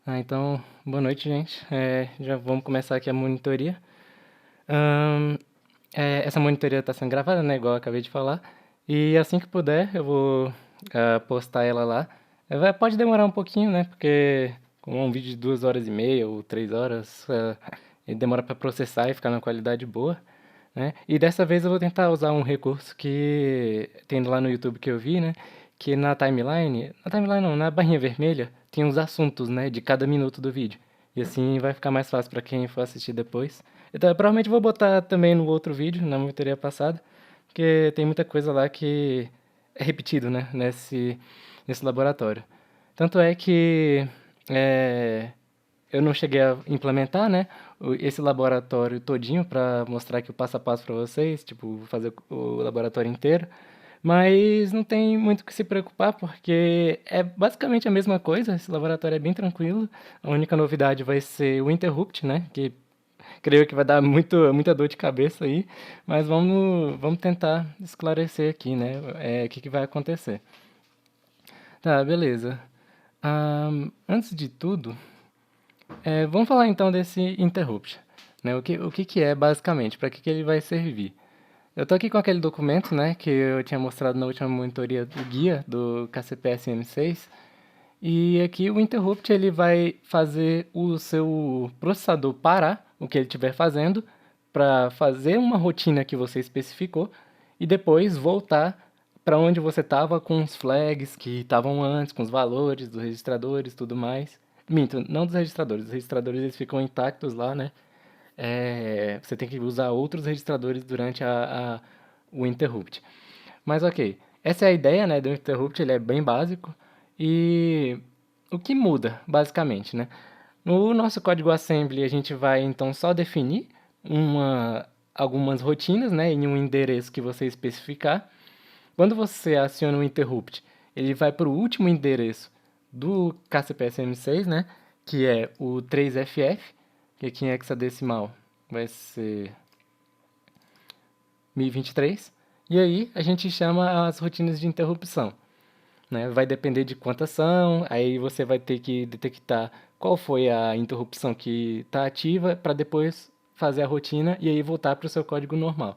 Então, boa noite, gente. Já vamos começar aqui a monitoria. Ahn, Essa monitoria está sendo gravada, né? Igual eu acabei de falar. E assim que puder, eu vou postar ela lá. Pode demorar um pouquinho, né? Porque como é um vídeo de 2 horas e meia ou 3 horas, ele demora para processar e ficar na qualidade boa, né? E dessa vez eu vou tentar usar um recurso que tem lá no YouTube que eu vi, né? Que na timeline não, na barrinha vermelha, tem os assuntos, né? De cada minuto do vídeo. E assim vai ficar mais fácil para quem for assistir depois. Então, eu provavelmente vou botar também no outro vídeo, na monitoria passada, porque tem muita coisa lá que é repetido, né? Nesse laboratório. Tanto é que é, eu não cheguei a implementar, né, esse laboratório todinho para mostrar aqui o passo a passo para vocês, tipo, fazer o laboratório inteiro. Mas não tem muito o que se preocupar, porque é basicamente a mesma coisa. Esse laboratório é bem tranquilo. A única novidade vai ser o interrupt, né, que creio que vai dar muita dor de cabeça aí. Mas vamos tentar esclarecer aqui, né, o que vai acontecer. Tá, beleza. Antes de tudo, vamos falar então desse interrupt, né? O que é basicamente, para que ele vai servir? Eu tô aqui com aquele documento, né, que eu tinha mostrado na última monitoria do guia do KCPSM6, e aqui o interrupt ele vai fazer o seu processador parar o que ele estiver fazendo para fazer uma rotina que você especificou e depois voltar para onde você estava com os flags que estavam antes, com os valores dos registradores e tudo mais. Minto, não dos registradores. Os registradores eles ficam intactos lá, né? Você tem que usar outros registradores durante o interrupt. Mas ok, essa é a ideia, né, do interrupt, ele é bem básico. E o que muda, basicamente, né? No nosso código assembly, a gente vai então só definir algumas rotinas, né, em um endereço que você especificar. Quando você aciona o interrupt, ele vai para o último endereço do KCPSM6, né, que é o 3FF, que aqui em hexadecimal vai ser 1023. E aí a gente chama as rotinas de interrupção, né? Vai depender de quantas são, aí você vai ter que detectar qual foi a interrupção que está ativa para depois fazer a rotina e aí voltar para o seu código normal.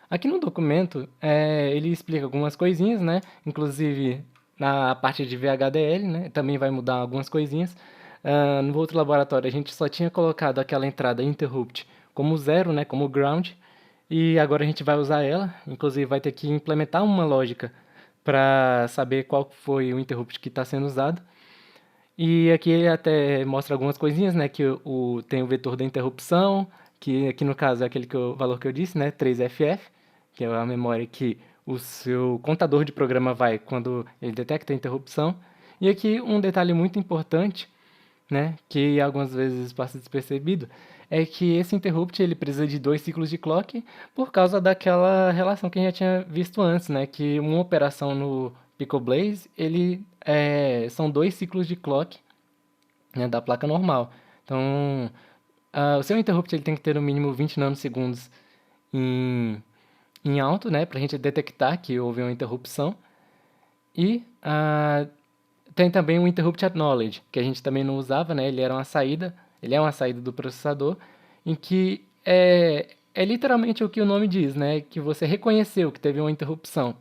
Aqui no documento, ele explica algumas coisinhas, né? Inclusive na parte de VHDL, né? Também vai mudar algumas coisinhas. No outro laboratório, a gente só tinha colocado aquela entrada interrupt como zero, né? Como ground. E agora a gente vai usar ela. Inclusive, vai ter que implementar uma lógica para saber qual foi o interrupt que está sendo usado. E aqui ele até mostra algumas coisinhas, né? Que tem o vetor da interrupção, que aqui no caso é o valor que eu disse, né? 3FF, que é a memória que o seu contador de programa vai quando ele detecta a interrupção. E aqui um detalhe muito importante, né? Que algumas vezes passa despercebido, é que esse interrupt ele precisa de 2 ciclos de clock por causa daquela relação que a gente já tinha visto antes, né? Que uma operação no Pico Blaze, são 2 ciclos de clock, né, da placa normal. Então, o seu interrupt ele tem que ter no mínimo 20 nanosegundos em, em alto, né, para a gente detectar que houve uma interrupção. E tem também o interrupt acknowledge, que a gente também não usava, né, ele é uma saída do processador, em que é literalmente o que o nome diz, né, que você reconheceu que teve uma interrupção.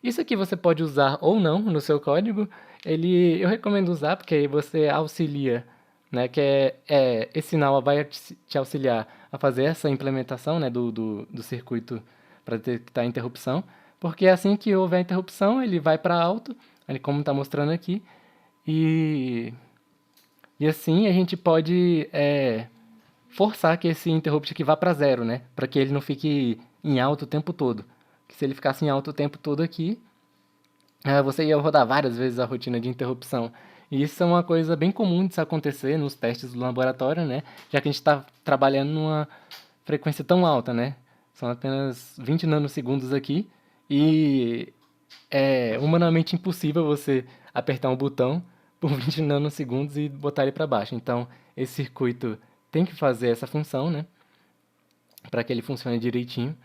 Isso aqui você pode usar ou não no seu código. Eu recomendo usar porque aí você auxilia, né? Esse sinal vai te auxiliar a fazer essa implementação, né, do circuito para detectar a interrupção. Porque assim que houver a interrupção, ele vai para alto, como está mostrando aqui. E, e assim a gente pode forçar que esse interrupt aqui vá para zero, né? Para que ele não fique em alto o tempo todo. Que se ele ficasse em alto o tempo todo aqui, você ia rodar várias vezes a rotina de interrupção. E isso é uma coisa bem comum de se acontecer nos testes do laboratório, né? Já que a gente está trabalhando numa frequência tão alta, né? São apenas 20 nanosegundos aqui e é humanamente impossível você apertar um botão por 20 nanosegundos e botar ele para baixo. Então, esse circuito tem que fazer essa função, né? Para que ele funcione direitinho.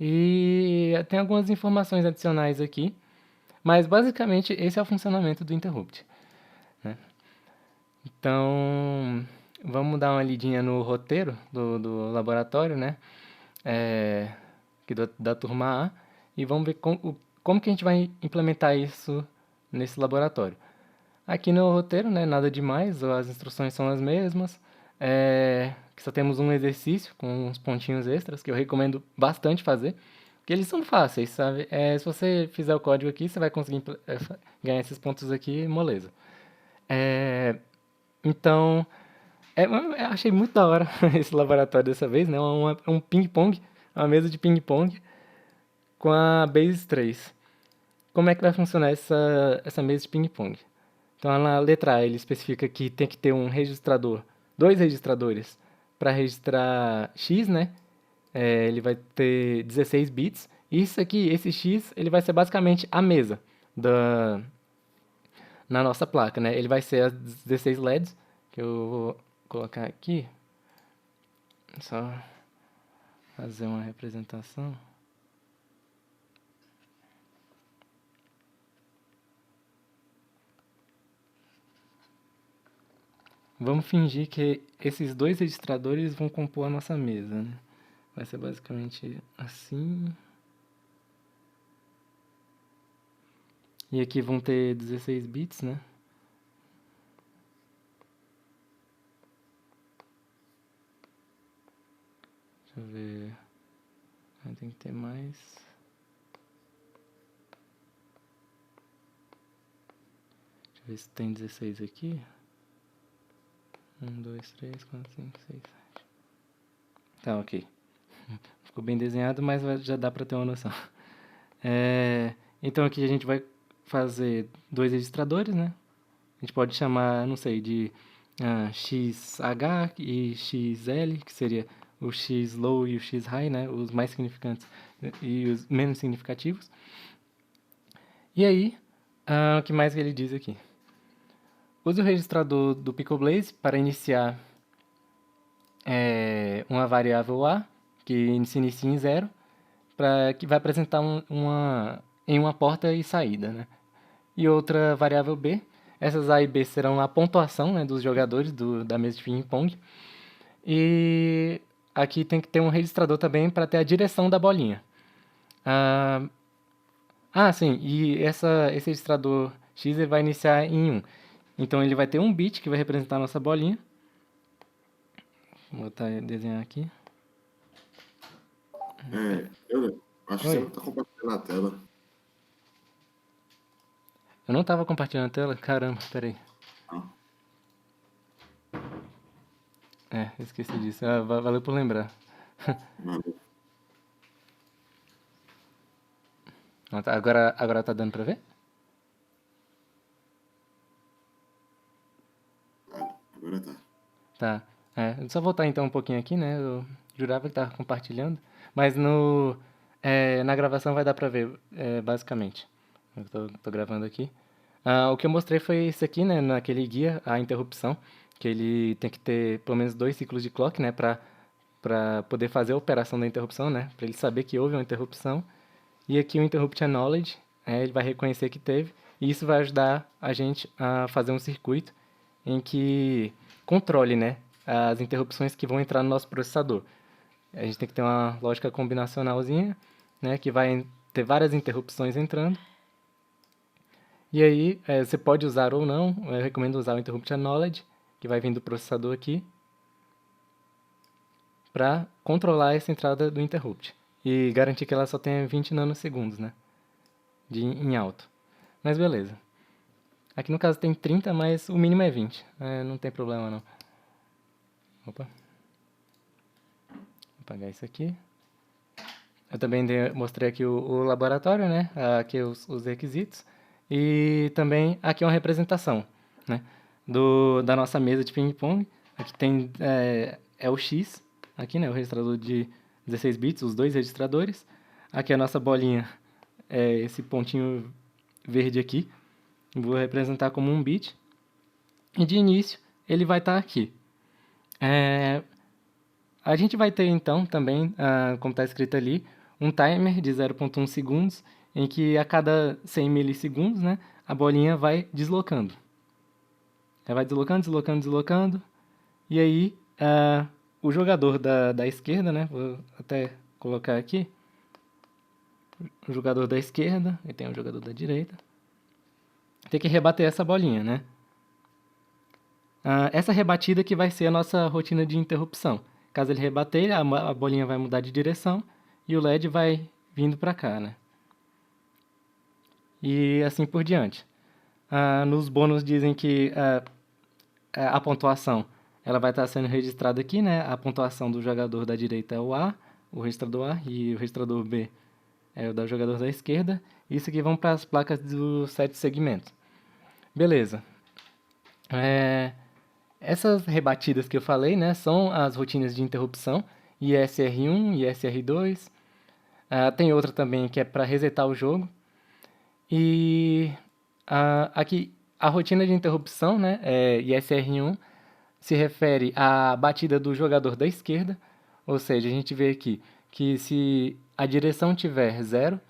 E tem algumas informações adicionais aqui. Mas basicamente esse é o funcionamento do interrupt, né? Então, vamos dar uma lidinha no roteiro do laboratório, né? É, aqui da turma A, e vamos ver como que a gente vai implementar isso nesse laboratório. Aqui no roteiro, né, nada demais, as instruções são as mesmas, que só temos um exercício com uns pontinhos extras, que eu recomendo bastante fazer, porque eles são fáceis, sabe? Se você fizer o código aqui, você vai conseguir ganhar esses pontos aqui, moleza. É, então, eu achei muito da hora esse laboratório dessa vez, né? Um ping-pong, uma mesa de ping-pong com a Base 3. Como é que vai funcionar essa mesa de ping-pong? Então, na letra A, ele especifica que tem que ter um registrador, dois registradores, para registrar X, né? Ele vai ter 16 bits. E isso aqui, esse X, ele vai ser basicamente a mesa da, na nossa placa, né? Ele vai ser as 16 LEDs, que eu vou colocar aqui, só fazer uma representação. Vamos fingir que esses dois registradores vão compor a nossa mesa, né? Vai ser basicamente assim. E aqui vão ter 16 bits, né? Deixa eu ver. Tem que ter mais. Deixa eu ver se tem 16 aqui. 1, 2, 3, 4, 5, 6, 7. Tá, ok. Ficou bem desenhado, mas já dá pra ter uma noção. Então aqui a gente vai fazer dois registradores, né? A gente pode chamar, não sei, de XH e XL, que seria o X low e o X high, né? Os mais significantes e os menos significativos. E aí, o que mais ele diz aqui? Use o registrador do Picoblaze para iniciar uma variável A, que se inicia em 0, que vai apresentar em uma porta e saída, né? E outra variável B. Essas A e B serão a pontuação, né, dos jogadores da mesa de ping-pong. E aqui tem que ter um registrador também para ter a direção da bolinha. Sim, e esse registrador X ele vai iniciar em 1. Então ele vai ter um bit que vai representar a nossa bolinha. Vou desenhar aqui. Eu acho que você Oi. não tá compartilhando a tela. Eu não estava compartilhando a tela? Caramba, peraí. Não. Esqueci disso. Valeu por lembrar. Valeu. Agora tá dando pra ver? Agora tá. Tá. Só voltar então um pouquinho aqui, né? Eu jurava que tava compartilhando. Mas na gravação vai dar pra ver, basicamente. Eu tô gravando aqui. O que eu mostrei foi isso aqui, né? Naquele guia, a interrupção. Que ele tem que ter pelo menos 2 ciclos de clock, né? Pra poder fazer a operação da interrupção, né? Pra ele saber que houve uma interrupção. E aqui o interrupt acknowledge, ele vai reconhecer que teve. E isso vai ajudar a gente a fazer um circuito em que controle, né, as interrupções que vão entrar no nosso processador. A gente tem que ter uma lógica combinacionalzinha, né, que vai ter várias interrupções entrando. E aí, você pode usar ou não, eu recomendo usar o interrupt acknowledge, que vai vir do processador aqui, para controlar essa entrada do interrupt. E garantir que ela só tenha 20 nanosegundos, né, em alto. Mas beleza. Aqui no caso tem 30, mas o mínimo é 20. Não tem problema não. Opa. Vou apagar isso aqui. Eu também mostrei aqui o laboratório, né? Aqui os requisitos. E também aqui é uma representação, né? Da nossa mesa de ping-pong. Aqui tem o X, aqui, né? O registrador de 16 bits, os dois registradores. Aqui a nossa bolinha, esse pontinho verde aqui. Vou representar como um bit. E de início, ele vai estar aqui. A gente vai ter então também, como está escrito ali, um timer de 0,1 segundos, em que a cada 100 milissegundos, né, a bolinha vai deslocando. Ela vai deslocando, deslocando, deslocando. E aí, o jogador da esquerda, né? Vou até colocar aqui. O jogador da esquerda, e tem o jogador da direita. Tem que rebater essa bolinha, né? Essa rebatida que vai ser a nossa rotina de interrupção. Caso ele rebater, a bolinha vai mudar de direção e o LED vai vindo para cá, né? E assim por diante. Nos bônus dizem que a pontuação ela vai estar sendo registrada aqui, né? A pontuação do jogador da direita é o A, o registrador A, e o registrador B é o do jogador da esquerda. Isso aqui vão para as placas dos 7 segmentos. Beleza. Essas rebatidas que eu falei, né, são as rotinas de interrupção, ISR1, ISR2. Tem outra também que é para resetar o jogo. E aqui a rotina de interrupção, né, ISR1, se refere à batida do jogador da esquerda, ou seja, a gente vê aqui que se a direção tiver 0,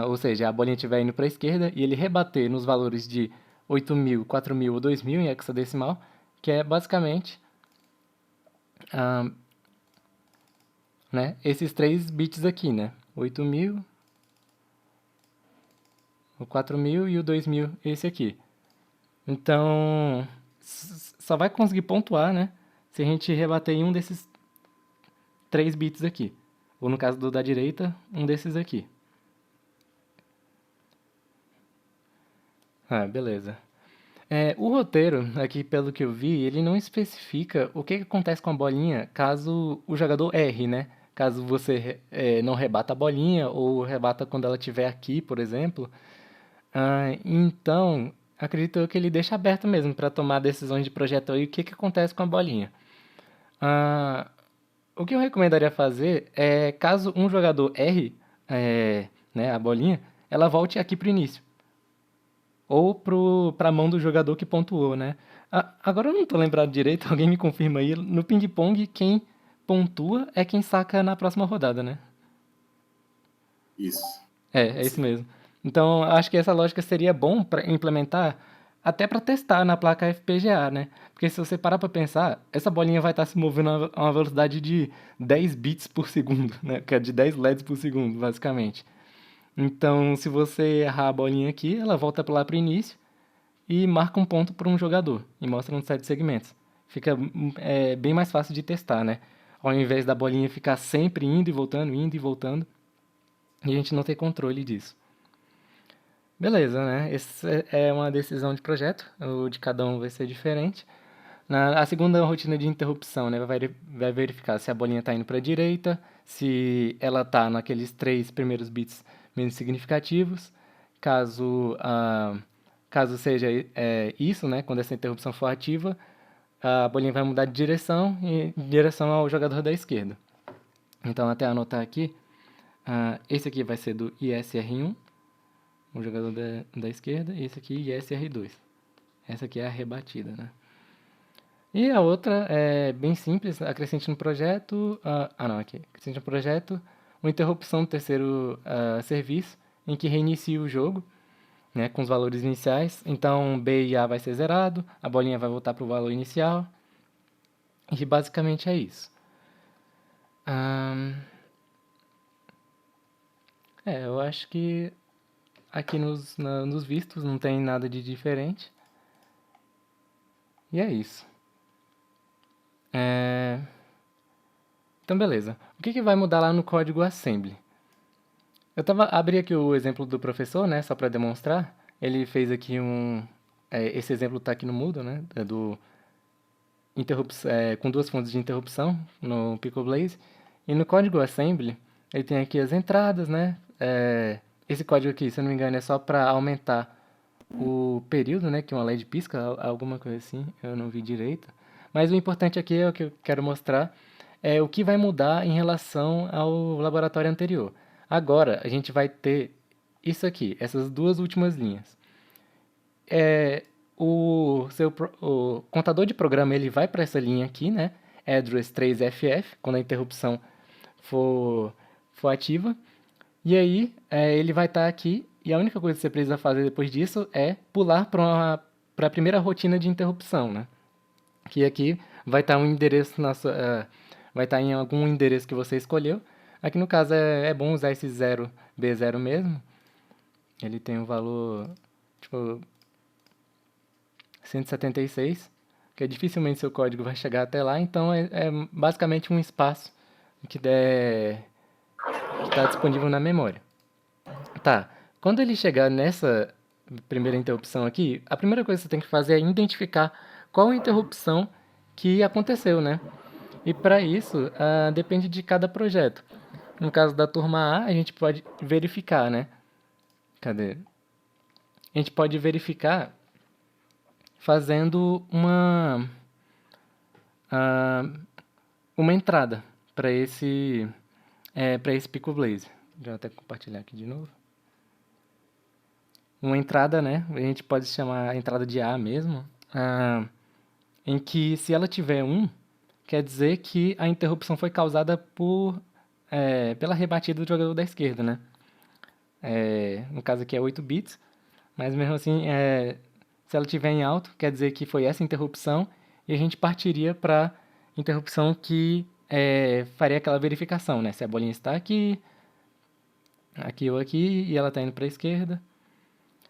ou seja, a bolinha estiver indo para a esquerda e ele rebater nos valores de 8.000, 4.000 ou 2.000 em hexadecimal, que é basicamente né, esses 3 bits aqui, né? 8.000, o 4.000 e o 2.000, esse aqui. Então, só vai conseguir pontuar, né, se a gente rebater em um desses 3 bits aqui. Ou no caso do da direita, um desses aqui. Beleza. O roteiro, aqui pelo que eu vi, ele não especifica o que acontece com a bolinha caso o jogador erre, né? Caso você não rebata a bolinha ou rebata quando ela estiver aqui, por exemplo. Então, acredito eu que ele deixa aberto mesmo para tomar decisões de projeto aí o que acontece com a bolinha. O que eu recomendaria fazer é, caso um jogador erre né, a bolinha, ela volte aqui para o início ou para a mão do jogador que pontuou, né? Agora eu não tô lembrado direito, alguém me confirma aí. No ping-pong, quem pontua é quem saca na próxima rodada, né? Isso. É isso mesmo. Então, acho que essa lógica seria bom para implementar até para testar na placa FPGA, né? Porque se você parar para pensar, essa bolinha vai estar se movendo a uma velocidade de 10 bits por segundo, né? Que é de 10 LEDs por segundo, basicamente. Então, se você errar a bolinha aqui, ela volta lá para o início e marca um ponto para um jogador e mostra uns 7 segmentos. Fica bem mais fácil de testar, né? Ao invés da bolinha ficar sempre indo e voltando, e a gente não ter controle disso. Beleza, né? Essa é uma decisão de projeto, o de cada um vai ser diferente. A segunda rotina de interrupção, né, vai verificar se a bolinha está indo para a direita, se ela está naqueles 3 primeiros bits menos significativos. Caso seja isso, né, quando essa interrupção for ativa, a bolinha vai mudar de direção em direção ao jogador da esquerda. Então, até anotar aqui, esse aqui vai ser do ISR1, o jogador da esquerda, e esse aqui ISR2. Essa aqui é a rebatida, né? E a outra é bem simples, acrescente no projeto, aqui, acrescente no projeto, uma interrupção do terceiro serviço, em que reinicia o jogo, né, com os valores iniciais. Então, B e A vai ser zerado, a bolinha vai voltar para o valor inicial, e basicamente é isso. Eu acho que aqui nos vistos não tem nada de diferente. E é isso. Então, beleza. O que vai mudar lá no código assembly? Abri aqui o exemplo do professor, né, só para demonstrar. Ele fez aqui esse exemplo está aqui no Moodle, né, com 2 fontes de interrupção no PicoBlaze. E no código assembly, ele tem aqui as entradas, né. Esse código aqui, se eu não me engano, é só para aumentar o período, né, que uma LED pisca, alguma coisa assim, eu não vi direito. Mas o importante aqui é o que eu quero mostrar, é o que vai mudar em relação ao laboratório anterior. Agora, a gente vai ter isso aqui, essas 2 últimas linhas. O contador de programa ele vai para essa linha aqui, né? Address 3FF, quando a interrupção for ativa. E aí, ele vai estar aqui, e a única coisa que você precisa fazer depois disso é pular para para a primeira rotina de interrupção, né? Que aqui vai estar um endereço vai estar em algum endereço que você escolheu. Aqui no caso é bom usar esse 0B0 mesmo. Ele tem um valor tipo 176, que dificilmente seu código vai chegar até lá, então é basicamente um espaço que está disponível na memória. Tá, quando ele chegar nessa primeira interrupção aqui, a primeira coisa que você tem que fazer é identificar qual interrupção que aconteceu, né? E para isso, depende de cada projeto. No caso da turma A, a gente pode verificar, né? Cadê? A gente pode verificar fazendo uma entrada para esse Pico Blaze. Deixa eu até compartilhar aqui de novo. Uma entrada, né? A gente pode chamar a entrada de A mesmo, em que se ela tiver 1, quer dizer que a interrupção foi causada pela rebatida do jogador da esquerda, né? No caso aqui é 8 bits, mas mesmo assim, se ela tiver em alto, quer dizer que foi essa interrupção, e a gente partiria para interrupção que faria aquela verificação, né? Se a bolinha está aqui, aqui ou aqui, e ela está indo para a esquerda.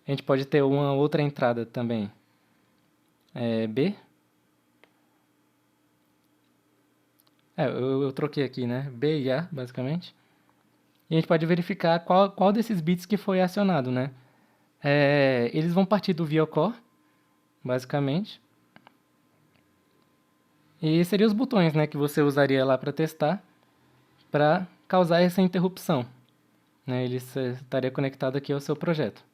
A gente pode ter uma outra entrada também, B. Eu troquei aqui, né? B e A, basicamente. E a gente pode verificar qual desses bits que foi acionado, né? Eles vão partir do VioCore, basicamente. E seriam os botões, né, que você usaria lá para testar, para causar essa interrupção, né? Ele estaria conectado aqui ao seu projeto.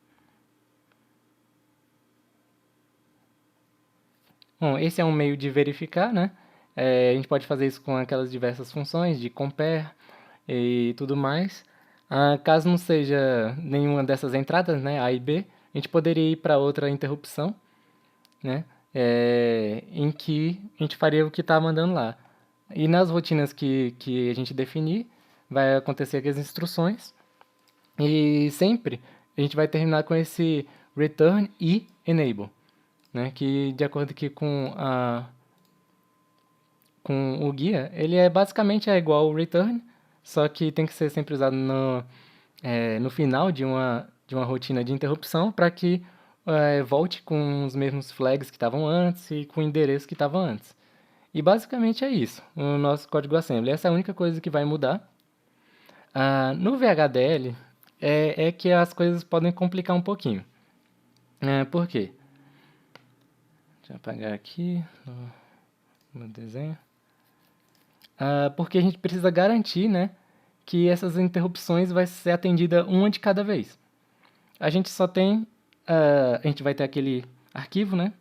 Bom, esse é um meio de verificar, né? A gente pode fazer isso com aquelas diversas funções de compare e tudo mais. Caso não seja nenhuma dessas entradas, né, A e B, a gente poderia ir para outra interrupção, né, em que a gente faria o que está mandando lá. E nas rotinas que a gente definir, vai acontecer aqui as instruções. E sempre a gente vai terminar com esse return e enable, né, que de acordo aqui com o guia, ele basicamente igual ao return, só que tem que ser sempre usado no final de uma rotina de interrupção para que volte com os mesmos flags que estavam antes e com o endereço que estava antes. E basicamente é isso, o nosso código assembly. Essa é a única coisa que vai mudar. No VHDL é que as coisas podem complicar um pouquinho. Por quê? Deixa eu apagar aqui no desenho. Porque a gente precisa garantir, né, que essas interrupções vai ser atendida uma de cada vez. A gente só tem... a gente vai ter aquele arquivo, né,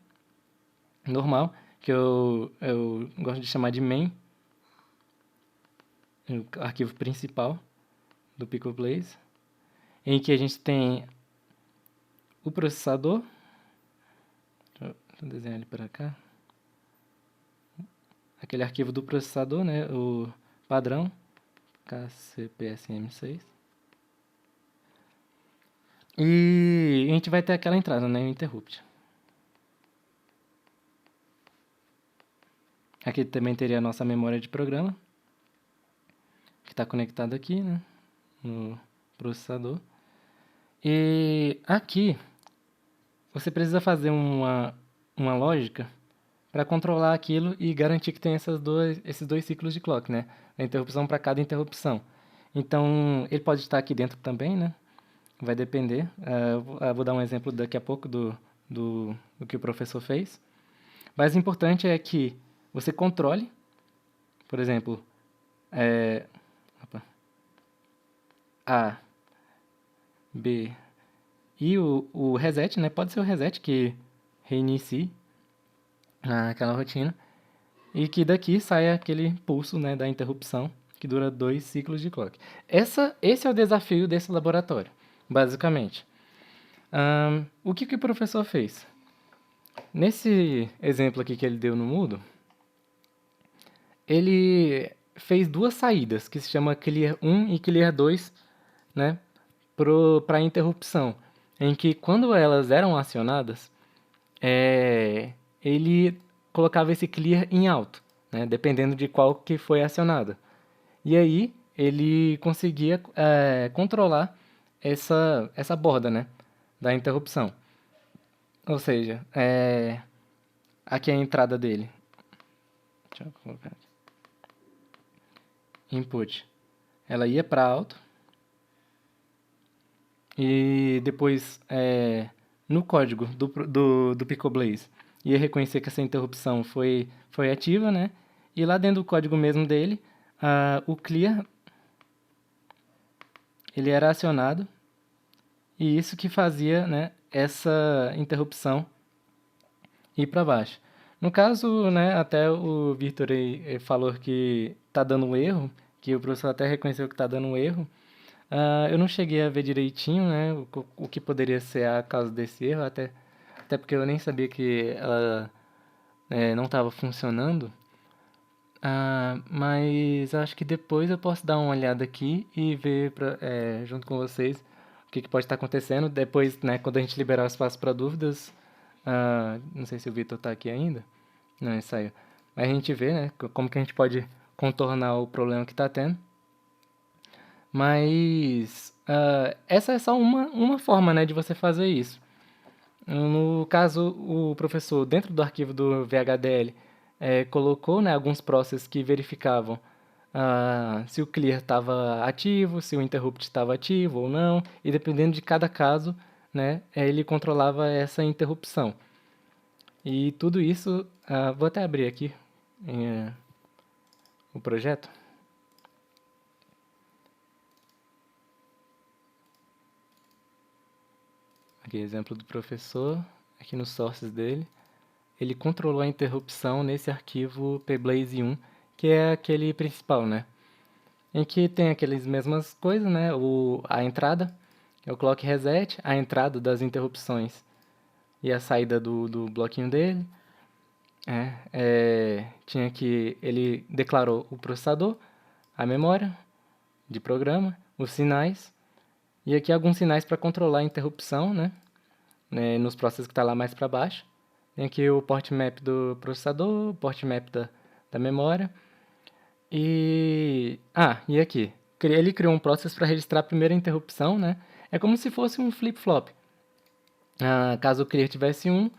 normal, que eu gosto de chamar de main, o arquivo principal do Pico Blaze, em que a gente tem o processador. Deixa eu desenhar ele para cá. Aquele arquivo do processador, né, o padrão, KCPSM6. E a gente vai ter aquela entrada, né, o interrupt. Aqui também teria a nossa memória de programa, que está conectada aqui, né, no processador. E aqui, você precisa fazer uma lógica para controlar aquilo e garantir que tem esses dois ciclos de clock, né? A interrupção para cada interrupção. Então, ele pode estar aqui dentro também, né? Vai depender. Eu vou dar um exemplo daqui a pouco do que o professor fez. Mas o importante é que você controle, por exemplo, A, B e o reset, né? Pode ser o reset que reinicie aquela rotina e que daqui saia aquele pulso, né, da interrupção que dura 2 ciclos de clock. Esse é o desafio desse laboratório, basicamente. O que o professor fez? Nesse exemplo aqui que ele deu no Moodle, ele fez duas saídas, que se chama Clear 1 e Clear 2, né, para a interrupção, em que quando elas eram acionadas, ele colocava esse clear em alto, né, dependendo de qual que foi acionado. E aí ele conseguia controlar essa borda, né, da interrupção. Ou seja, aqui é a entrada dele. Deixa eu colocar aqui. Input. Ela ia para alto. E depois, no código do Picoblaze, ia reconhecer que essa interrupção foi ativa, né? E lá dentro do código mesmo dele, o clear, ele era acionado. E isso que fazia, né, essa interrupção ir para baixo. No caso, né, até o Victor aí falou que está dando um erro, que o professor até reconheceu que está dando um erro. Eu não cheguei a ver direitinho, né, o que poderia ser a causa desse erro, até porque eu nem sabia que ela não estava funcionando. Mas acho que depois eu posso dar uma olhada aqui e ver junto com vocês o que pode estar acontecendo. Depois, né, quando a gente liberar o espaço para dúvidas, não sei se o Vitor está aqui ainda. Não, ele saiu. Aí a gente vê, né, como que a gente pode contornar o problema que está tendo. Mas essa é só uma forma, né, de você fazer isso. No caso, o professor, dentro do arquivo do VHDL, colocou, né, alguns processes que verificavam se o clear estava ativo, se o interrupt estava ativo ou não, e dependendo de cada caso, né, ele controlava essa interrupção. E tudo isso, vou até abrir aqui o projeto. Aqui, exemplo do professor, aqui nos sources dele. Ele controlou a interrupção nesse arquivo pblaze1, que é aquele principal, né? Em que tem aquelas mesmas coisas, né? A entrada, é o clock reset, a entrada das interrupções e a saída do bloquinho dele. Tinha que ele declarou o processador, a memória de programa, os sinais, e aqui alguns sinais para controlar a interrupção, né? Nos processos que está lá mais para baixo. Tem aqui o port map do processador, o port map da memória. E aqui, ele criou um process para registrar a primeira interrupção, né? É como se fosse um flip-flop. Caso o clear tivesse 1,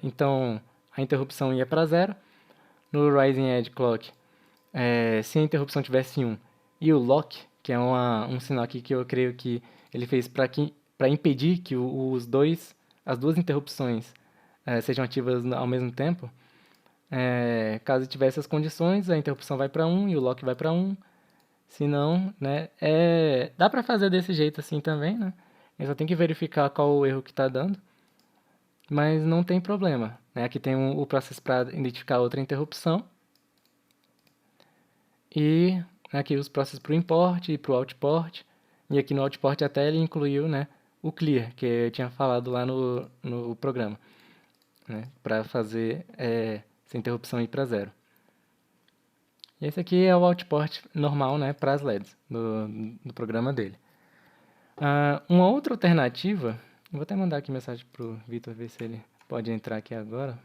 então a interrupção ia para 0. No Rising Edge Clock, se a interrupção tivesse 1 e o lock, que é um sinal aqui que eu creio que ele fez para impedir que as duas interrupções sejam ativas ao mesmo tempo, caso tivesse as condições, a interrupção vai para 1 e o lock vai para 1. Se não, né, dá para fazer desse jeito assim também, né? Eu só tem que verificar qual o erro que está dando, mas não tem problema, né? Aqui tem o processo para identificar outra interrupção e aqui os processos para o import e para o outport. E aqui no outport até ele incluiu, né, o clear, que eu tinha falado lá no programa, né, para fazer essa interrupção ir para 0. E esse aqui é o outport normal, né, para as LEDs do programa dele. Uma outra alternativa, eu vou até mandar aqui mensagem para o Vitor ver se ele pode entrar aqui agora.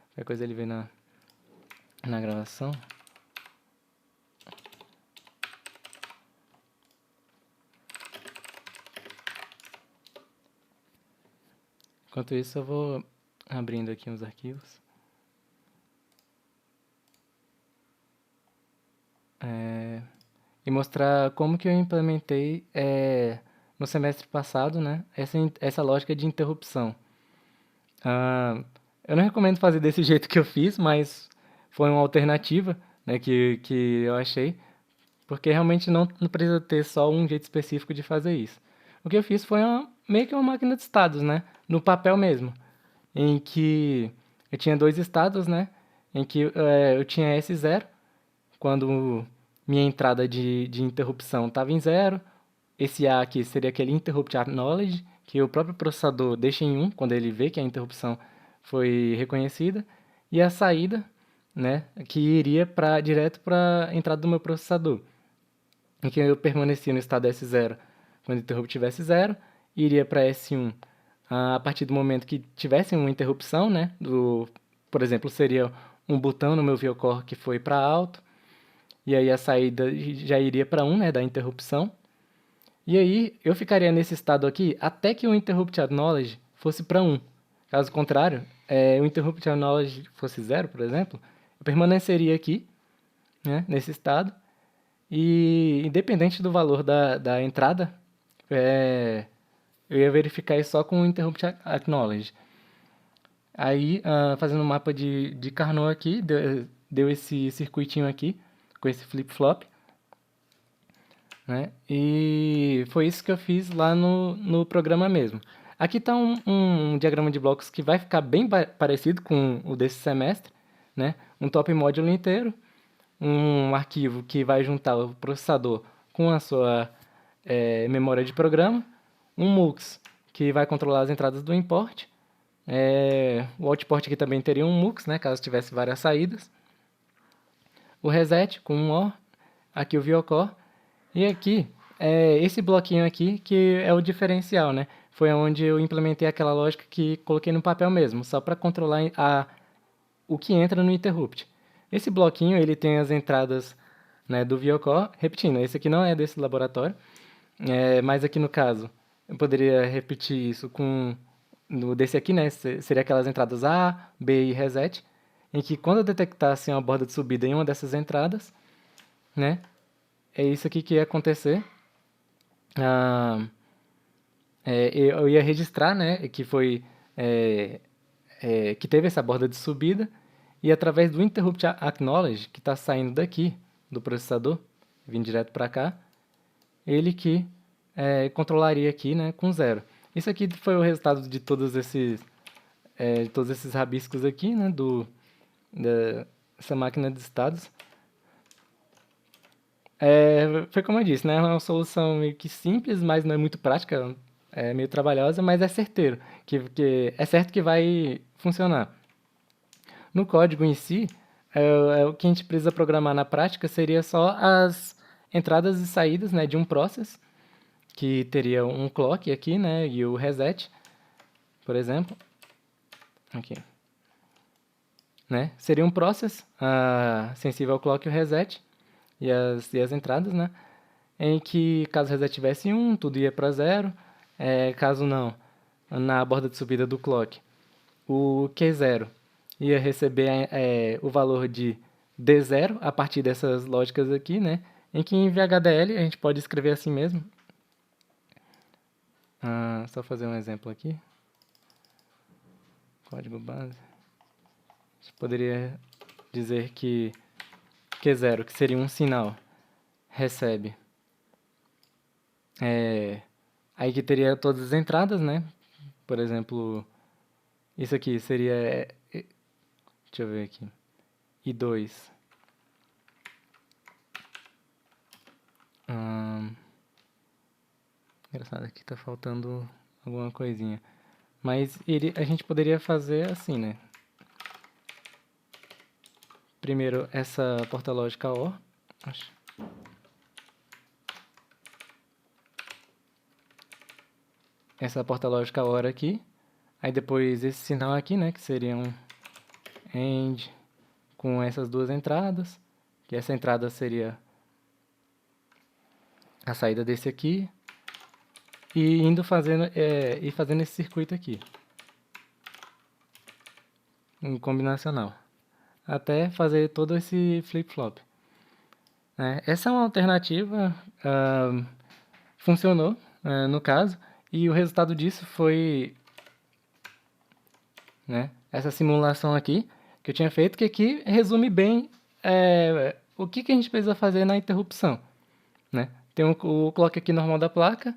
Qualquer coisa ele vê na gravação. Enquanto isso, eu vou abrindo aqui uns arquivos. E mostrar como que eu implementei no semestre passado, né, essa lógica de interrupção. Eu não recomendo fazer desse jeito que eu fiz, mas foi uma alternativa, né, que eu achei, porque realmente não precisa ter só um jeito específico de fazer isso. O que eu fiz foi meio que uma máquina de estados, né, no papel mesmo, em que eu tinha dois estados, né, em que eu tinha S0, quando minha entrada de interrupção estava em 0. Esse A aqui seria aquele interrupt acknowledge, que o próprio processador deixa em 1 quando ele vê que a interrupção foi reconhecida. E a saída, né, que iria direto para a entrada do meu processador, em que eu permanecia no estado S0 quando o interrupt tivesse 0, iria para S1 a partir do momento que tivesse uma interrupção, né? Por exemplo, seria um botão no meu VioCore que foi para alto, e aí a saída já iria para 1, né, da interrupção. E aí eu ficaria nesse estado aqui até que o interrupt acknowledge fosse para 1. Caso contrário, o interrupt acknowledge fosse 0, por exemplo, eu permaneceria aqui, né, nesse estado, e independente do valor da entrada, eu ia verificar isso só com o interrupt acknowledge. Aí, fazendo um mapa de Carnot aqui, deu esse circuitinho aqui, com esse flip-flop, né? E foi isso que eu fiz lá no programa mesmo. Aqui está um diagrama de blocos que vai ficar bem parecido com o desse semestre, né? Um top módulo inteiro, um arquivo que vai juntar o processador com a sua memória de programa, um MUX que vai controlar as entradas do import, o outport aqui também teria um MUX, né, caso tivesse várias saídas, o reset com um OR, aqui o VioCore, e aqui, esse bloquinho aqui que é o diferencial, né? Foi onde eu implementei aquela lógica que coloquei no papel mesmo, só para controlar o que entra no interrupt. Esse bloquinho, ele tem as entradas, né, do VioCore, repetindo, esse aqui não é desse laboratório, mas aqui no caso, eu poderia repetir isso desse aqui, né, seria aquelas entradas A, B e reset, em que quando eu detectasse uma borda de subida em uma dessas entradas, né, é isso aqui que ia acontecer. Eu ia registrar, né, que foi que teve essa borda de subida, e através do interrupt acknowledge, que está saindo daqui do processador, vindo direto para cá, ele que controlaria aqui, né, com 0. Isso aqui foi o resultado de todos esses rabiscos aqui, né, dessa máquina de estados. Foi como eu disse, né? É uma solução meio que simples, mas não é muito prática, é meio trabalhosa, mas é certeiro, que é certo que vai funcionar. No código em si, o que a gente precisa programar na prática seria só as entradas e saídas, né, de um process, que teria um clock aqui, né, e o reset, por exemplo. Aqui. Né? Seria um process sensível ao clock e o reset, e as entradas, né? Em que, caso o reset tivesse 1, tudo ia para 0. Caso não, na borda de subida do clock, o Q0 ia receber o valor de D0 a partir dessas lógicas aqui, né? Em que em VHDL a gente pode escrever assim mesmo. Só fazer um exemplo aqui. Código base. A gente poderia dizer que Q0, que seria um sinal, recebe. Aí que teria todas as entradas, né? Por exemplo, isso aqui seria... Deixa eu ver aqui. I2. Engraçado, aqui tá faltando alguma coisinha. Mas a gente poderia fazer assim, né? Primeiro, essa porta lógica OR. Essa porta lógica OR aqui. Aí depois esse sinal aqui, né? Que seria um AND com essas duas entradas. Que essa entrada seria a saída desse aqui. E indo fazendo esse circuito aqui. Um combinacional. Até fazer todo esse flip-flop. Essa é uma alternativa, funcionou no caso, e o resultado disso foi essa simulação aqui que eu tinha feito, que aqui resume bem o que a gente precisa fazer na interrupção. Tem o clock aqui normal da placa,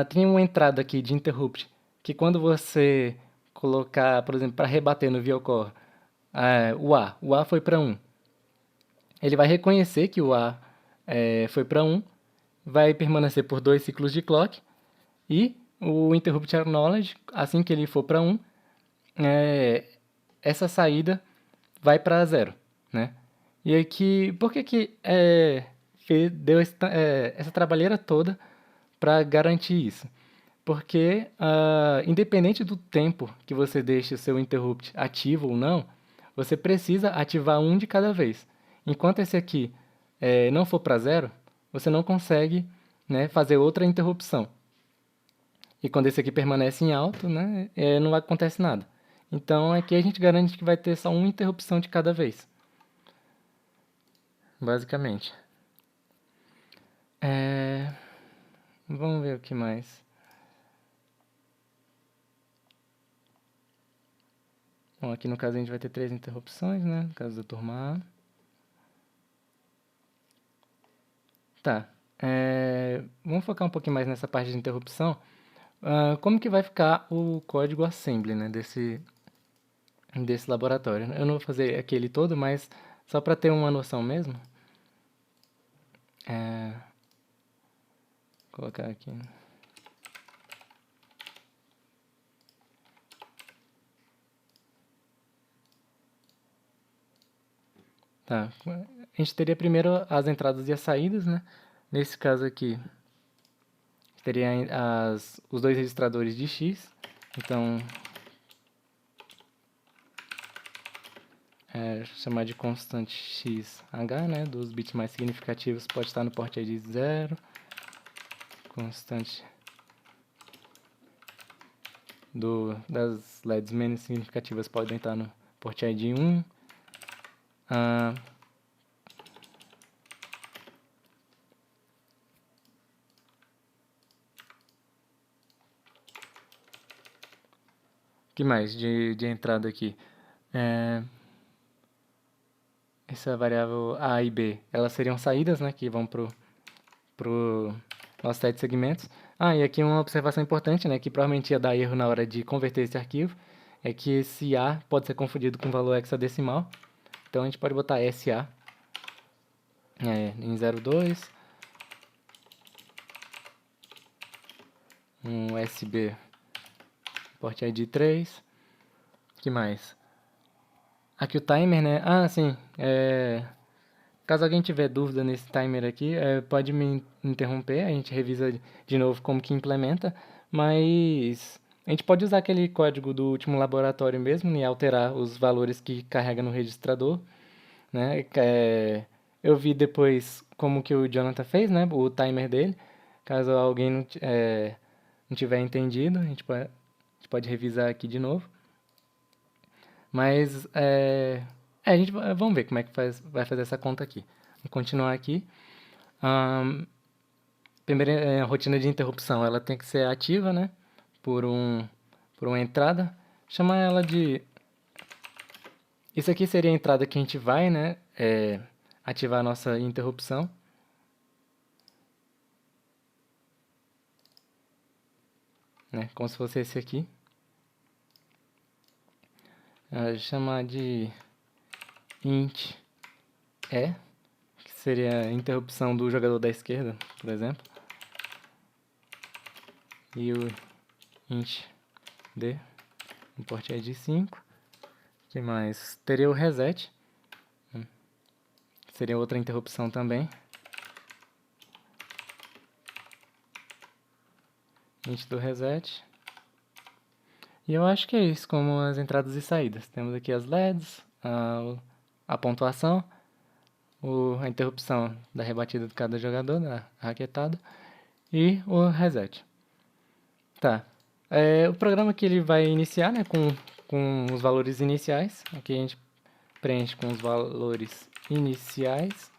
tem uma entrada aqui de interrupt, que quando você colocar, por exemplo, para rebater no VioCore, o A foi para 1. Ele vai reconhecer que o A foi para 1, vai permanecer por 2 ciclos de clock, e o interrupt acknowledge, assim que ele for para 1, essa saída vai para 0. Né? E aqui, por que deu essa trabalheira toda para garantir isso? Porque, independente do tempo que você deixe o seu interrupt ativo ou não, você precisa ativar um de cada vez. Enquanto esse aqui não for para zero, você não consegue, né, fazer outra interrupção. E quando esse aqui permanece em alto, né, não acontece nada. Então aqui a gente garante que vai ter só uma interrupção de cada vez. Basicamente. Vamos ver o que mais. Bom, aqui no caso a gente vai ter 3 interrupções, né? No caso da turma A. Tá. Vamos focar um pouquinho mais nessa parte de interrupção. Como que vai ficar o código assembly, né, desse laboratório? Eu não vou fazer aquele todo, mas só para ter uma noção mesmo. Vou colocar aqui. Tá. A gente teria primeiro as entradas e as saídas, né? Nesse caso aqui, teria os dois registradores de X. Então, chamar de constante XH, né? Dos bits mais significativos pode estar no port ID 0. Constante das LEDs menos significativas podem estar no port ID 1. O que mais de entrada aqui? Essa variável A e B, elas seriam saídas, né, que vão pro nosso set de segmentos. E aqui uma observação importante, né, que provavelmente ia dar erro na hora de converter esse arquivo, é que esse A pode ser confundido com valor hexadecimal. Então a gente pode botar SA em 02, um USB port ID 3. O que mais? Aqui o timer, né? Sim. Caso alguém tiver dúvida nesse timer aqui, pode me interromper, a gente revisa de novo como que implementa, mas a gente pode usar aquele código do último laboratório mesmo e alterar os valores que carrega no registrador, né? Eu vi depois como que o Jonathan fez, né? O timer dele. Caso alguém não tiver entendido, a gente pode revisar aqui de novo. Mas vamos ver como é que vai fazer essa conta aqui. Vou continuar aqui. Primeira rotina de interrupção, ela tem que ser ativa, né? Por uma entrada. Chamar ela de... Isso aqui seria a entrada que a gente vai, né? Ativar a nossa interrupção. Né? Como se fosse esse aqui. Chamar de int E, que seria a interrupção do jogador da esquerda, por exemplo. E o int D, no port ID 5. O que mais? Teria o reset, que seria outra interrupção também. Int do reset. E eu acho que é isso, como as entradas e saídas. Temos aqui as LEDs, a pontuação, a interrupção da rebatida de cada jogador, da raquetada, e o reset. Tá. O programa que ele vai iniciar, né, com os valores iniciais. Aqui a gente preenche com os valores iniciais.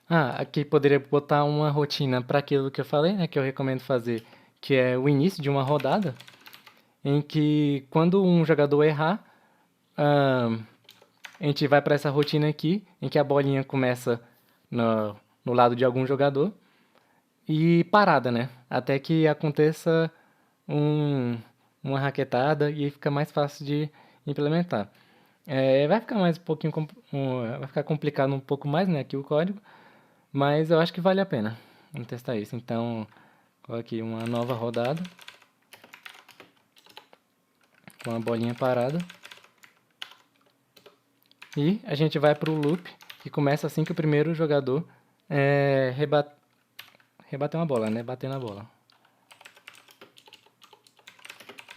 Aqui poderia botar uma rotina para aquilo que eu falei, né, que eu recomendo fazer, que é o início de uma rodada, em que quando um jogador errar, a gente vai para essa rotina aqui, em que a bolinha começa no lado de algum jogador e parada, né? Até que aconteça uma raquetada e fica mais fácil de implementar. Vai ficar mais um pouquinho, vai ficar complicado um pouco mais, né, aqui o código, mas eu acho que vale a pena. Vamos testar isso. Então, coloque uma nova rodada com a bolinha parada. E a gente vai para o loop, que começa assim que o primeiro jogador rebater uma bola, né? Bater na bola.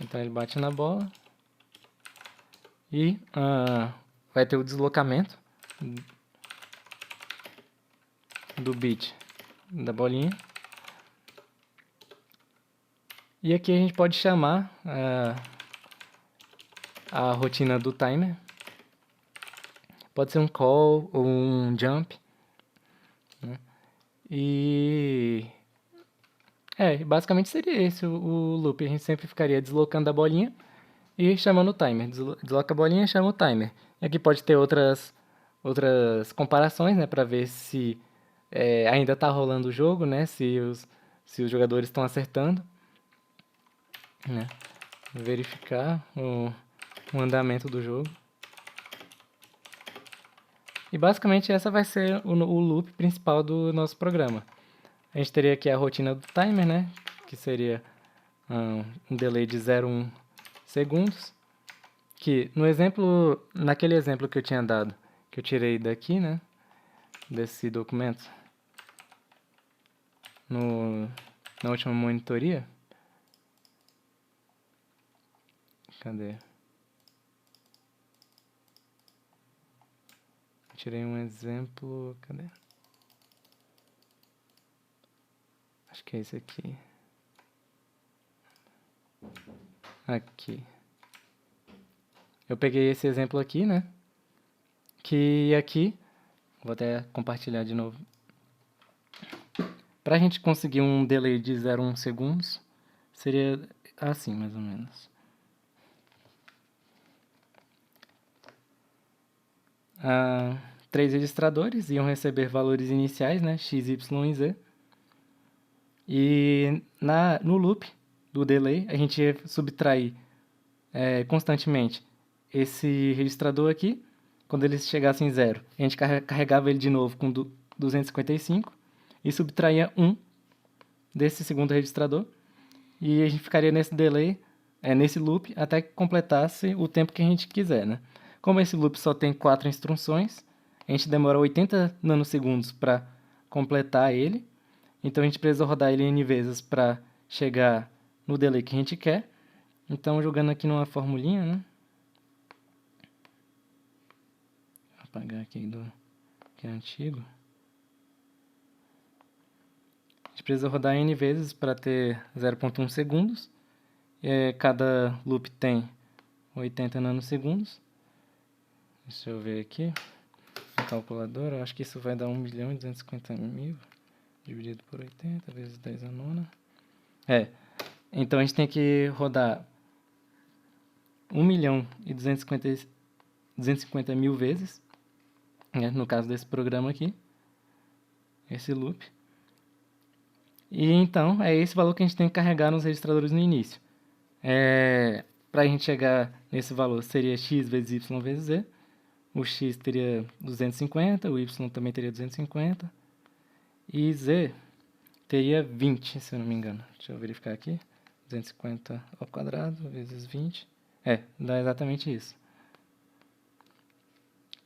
Então ele bate na bola e vai ter o deslocamento do bit da bolinha. E aqui a gente pode chamar a rotina do timer. Pode ser um call ou um jump, né? E basicamente seria esse o loop. A gente sempre ficaria deslocando a bolinha e chamando o timer. Desloca a bolinha e chama o timer. E aqui pode ter outras comparações, né, para ver se ainda está rolando o jogo, né, se os jogadores estão acertando, né, verificar o andamento do jogo. E basicamente essa vai ser o loop principal do nosso programa. A gente teria aqui a rotina do timer, né, que seria um delay de 0,1 segundos, que naquele exemplo que eu tinha dado, que eu tirei daqui, né, desse documento, na última monitoria. Cadê? Tirei um exemplo, cadê? Acho que é esse aqui. Aqui. Eu peguei esse exemplo aqui, né? Que aqui, vou até compartilhar de novo. Para a gente conseguir um delay de 0,1 segundos, seria assim, mais ou menos. Três registradores iam receber valores iniciais, né? X, Y e Z. E no loop do delay, a gente ia subtrair constantemente esse registrador aqui. Quando ele chegasse em 0, a gente carregava ele de novo com 255 e subtraía 1 desse segundo registrador. E a gente ficaria nesse delay, nesse loop, até que completasse o tempo que a gente quiser, né? Como esse loop só tem 4 instruções, a gente demora 80 nanosegundos para completar ele. Então a gente precisa rodar ele N vezes para chegar no delay que a gente quer. Então, jogando aqui numa formulinha, né? Vou apagar aqui que é antigo. A gente precisa rodar N vezes para ter 0,1 segundos. Cada loop tem 80 nanosegundos. Deixa eu ver aqui. Na calculadora, acho que isso vai dar 1.250.000 dividido por 80 vezes 10 a nona. Então a gente tem que rodar 1.250.000 vezes, né, no caso desse programa aqui, esse loop. E então é esse valor que a gente tem que carregar nos registradores no início. Para a gente chegar nesse valor seria x vezes y vezes z. O x teria 250, o y também teria 250. E z teria 20, se eu não me engano. Deixa eu verificar aqui. 250 ao quadrado vezes 20. Dá exatamente isso.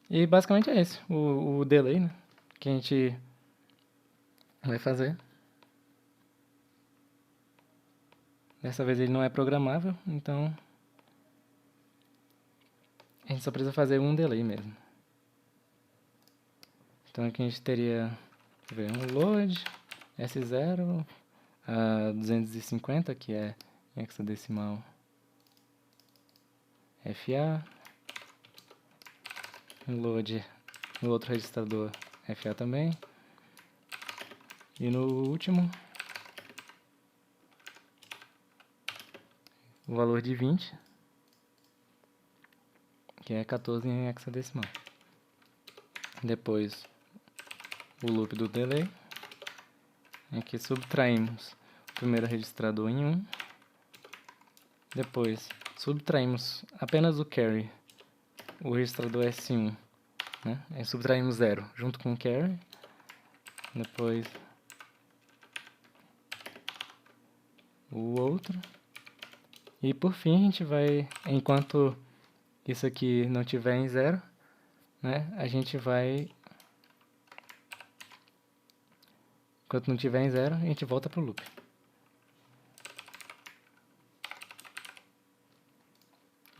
E basicamente é esse, o delay, né, que a gente vai fazer. Dessa vez ele não é programável, então a gente só precisa fazer um delay mesmo. Então aqui a gente teria um load, S0, 250, que é em hexadecimal FA, um load no outro registrador FA também, e no último o valor de 20, que é 14 em hexadecimal. Depois o loop do delay. Aqui subtraímos o primeiro registrador em 1. Depois subtraímos apenas o carry, o registrador S1, né? Aí subtraímos 0 junto com o carry. Depois o outro. E por fim a gente vai, enquanto isso aqui não tiver em 0, né? A gente vai, enquanto não tiver em 0, a gente volta para o loop.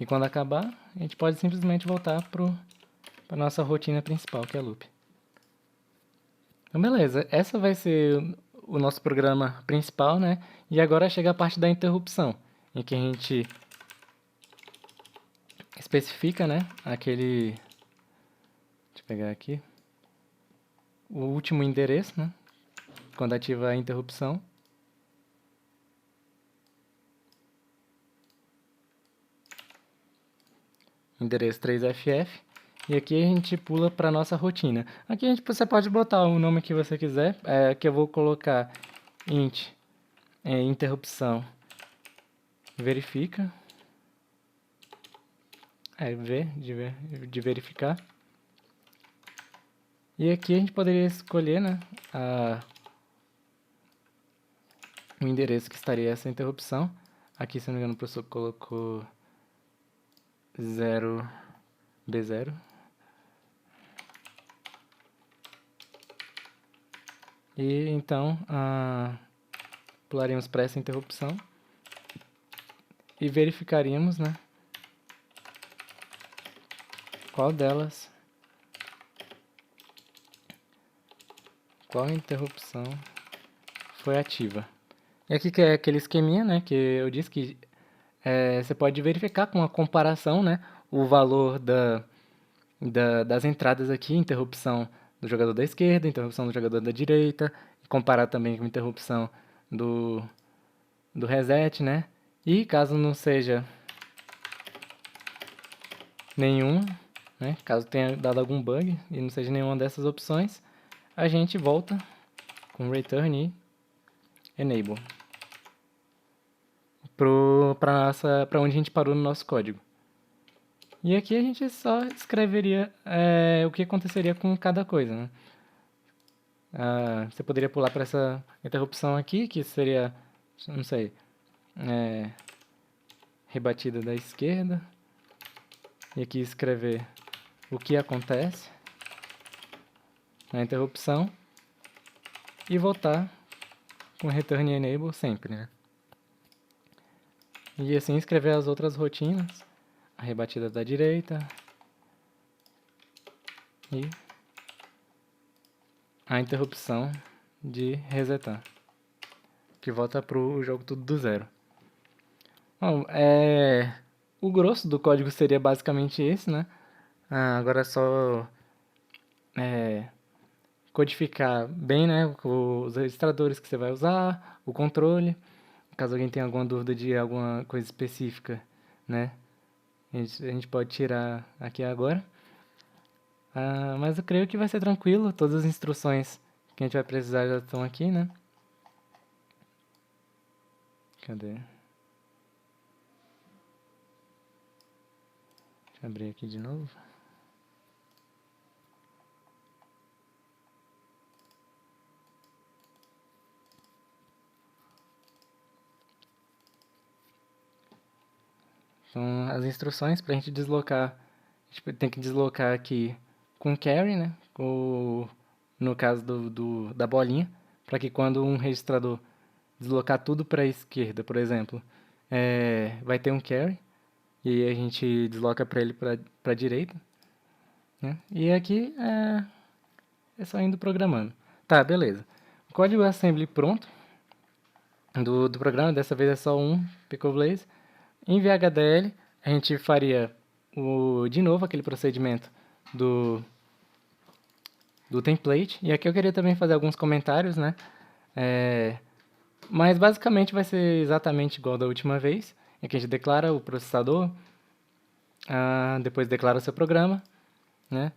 E quando acabar, a gente pode simplesmente voltar para nossa rotina principal, que é loop. Então, beleza. Essa vai ser o nosso programa principal, né? E agora chega a parte da interrupção, em que a gente especifica, né, aquele... Deixa eu pegar aqui. O último endereço, né? Quando ativa a interrupção. Endereço 3FF. E aqui a gente pula para nossa rotina. Aqui você pode botar o nome que você quiser. Aqui eu vou colocar int interrupção verifica. V de verificar. E aqui a gente poderia escolher, né, o endereço que estaria essa interrupção. Aqui, se não me engano, o professor colocou 0B0. E então, pularíamos para essa interrupção e verificaríamos, né, qual interrupção foi ativa. E aqui que é aquele esqueminha, né, que eu disse que você pode verificar com a comparação, né, o valor das entradas aqui, interrupção do jogador da esquerda, interrupção do jogador da direita, comparar também com a interrupção do reset, né? E caso não seja nenhum, né, caso tenha dado algum bug e não seja nenhuma dessas opções, a gente volta com return e enable para onde a gente parou no nosso código. E aqui a gente só escreveria o que aconteceria com cada coisa, né? Você poderia pular para essa interrupção aqui, que seria, não sei, rebatida da esquerda. E aqui escrever o que acontece na interrupção. E voltar com return e enable sempre, né? E assim escrever as outras rotinas. A rebatida da direita. E a interrupção de resetar, que volta pro jogo tudo do zero. Bom, o grosso do código seria basicamente esse, né? Agora é só codificar bem, né, os registradores que você vai usar, o controle, caso alguém tenha alguma dúvida de alguma coisa específica, né? A gente pode tirar aqui agora. Mas eu creio que vai ser tranquilo, todas as instruções que a gente vai precisar já estão aqui, né? Cadê? Deixa eu abrir aqui de novo. Então, as instruções para a gente deslocar, a gente tem que deslocar aqui com carry, né? No caso da bolinha, para que quando um registrador deslocar tudo para a esquerda, por exemplo, vai ter um carry, e a gente desloca para ele para a direita, né? E aqui é só indo programando. Tá, beleza. O código assembly pronto do programa, dessa vez é só um Picoblaze. Em VHDL, a gente faria de novo aquele procedimento do template. E aqui eu queria também fazer alguns comentários, né? Mas basicamente vai ser exatamente igual da última vez. Aqui a gente declara o processador, depois declara o seu programa, né?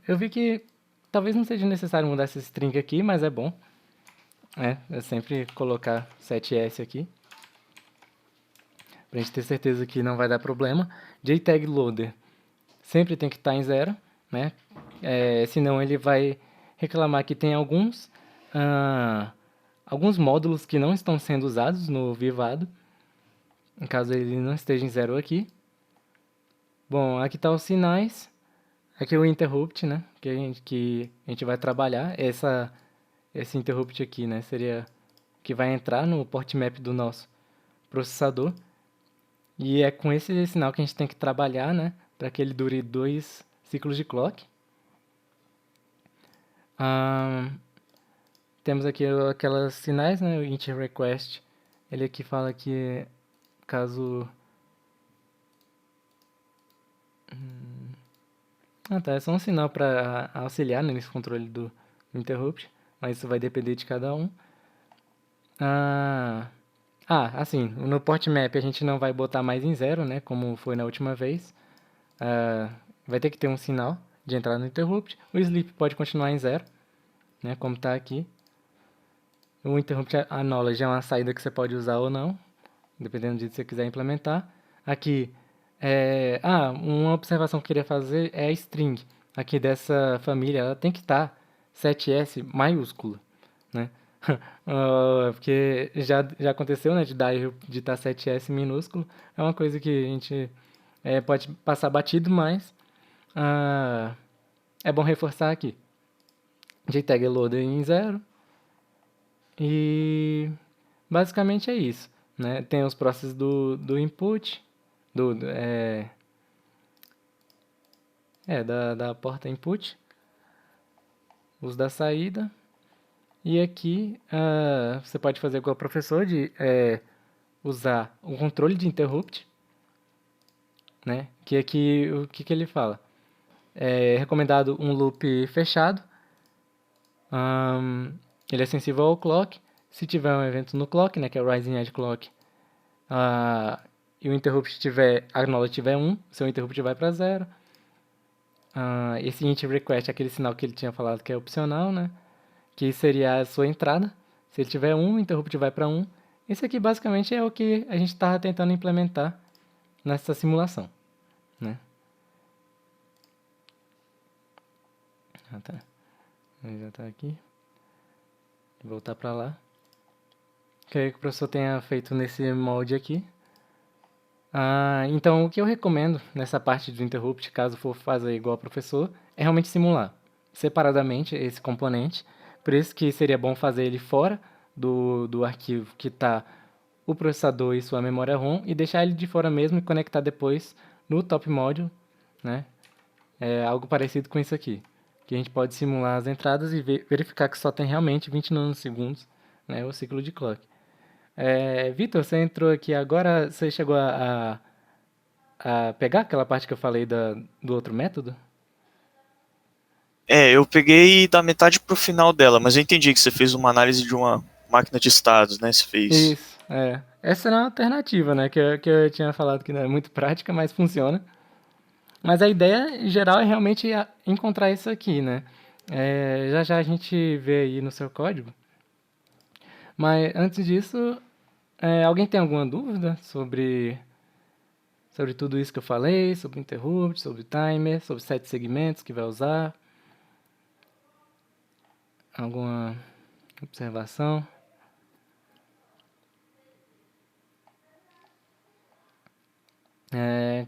Eu vi que talvez não seja necessário mudar essa string aqui, mas é bom. É sempre colocar 7S aqui, pra gente ter certeza que não vai dar problema. JTAG loader sempre tem que estar em 0, né? Senão ele vai reclamar que tem alguns módulos que não estão sendo usados no Vivado, em caso ele não esteja em 0 aqui. Bom, aqui está os sinais. Aqui é o interrupt, né? Que a gente vai trabalhar. Esse interrupt aqui, né? Seria que vai entrar no port map do nosso processador. E é com esse sinal que a gente tem que trabalhar, né? Para que ele dure 2 ciclos de clock. Ahn, temos aqui aquelas sinais, né? O int request. Ele aqui fala que caso... Ah, tá. É só um sinal para auxiliar, né, nesse controle do interrupt. Mas isso vai depender de cada um. Ah, assim, no port map a gente não vai botar mais em 0, né? Como foi na última vez. Vai ter que ter um sinal de entrada no interrupt. O sleep pode continuar em 0, né? Como está aqui. O interrupt acknowledge é uma saída que você pode usar ou não, dependendo de que você quiser implementar. Aqui, uma observação que eu queria fazer é a string aqui dessa família. Ela tem que estar 7S maiúsculo, né? Porque já aconteceu, né, de dar erro de estar 7S minúsculo. É uma coisa que a gente pode passar batido, mas ah, é bom reforçar aqui. JTAG loader em 0. E basicamente é isso, né? Tem os processos do input, da porta input, os da saída. E aqui você pode fazer igual o professor de usar o controle de interrupt, né? Que aqui o que ele fala? É recomendado um loop fechado. Ele é sensível ao clock. Se tiver um evento no clock, né, que é o rising edge clock, e o interrupt tiver, a acknowledge tiver 1, seu interrupt vai para 0. Esse int request é aquele sinal que ele tinha falado que é opcional, né? Que seria a sua entrada. Se ele tiver 1, o interrupt vai para 1. Esse aqui basicamente é o que a gente estava tentando implementar nessa simulação, né? Tá. Ele já está aqui. Vou voltar para lá. Queria que o professor tenha feito nesse molde aqui. Então, o que eu recomendo nessa parte do interrupt, caso for fazer igual ao professor, é realmente simular separadamente esse componente. Por isso que seria bom fazer ele fora do arquivo que está o processador e sua memória ROM e deixar ele de fora mesmo e conectar depois no top module, né? É algo parecido com isso aqui, que a gente pode simular as entradas e verificar que só tem realmente 20 nanosegundos, né, o ciclo de clock. Vitor, você entrou aqui agora, você chegou a pegar aquela parte que eu falei do outro método? Eu peguei da metade pro final dela, mas eu entendi que você fez uma análise de uma máquina de estados, né? Você fez. Isso, Essa era uma alternativa, né? Que eu tinha falado que não é muito prática, mas funciona. Mas a ideia geral é realmente encontrar isso aqui, né? Já já a gente vê aí no seu código. Mas antes disso, alguém tem alguma dúvida sobre tudo isso que eu falei? Sobre o interrupt, sobre o timer, sobre 7 segmentos que vai usar? Alguma observação?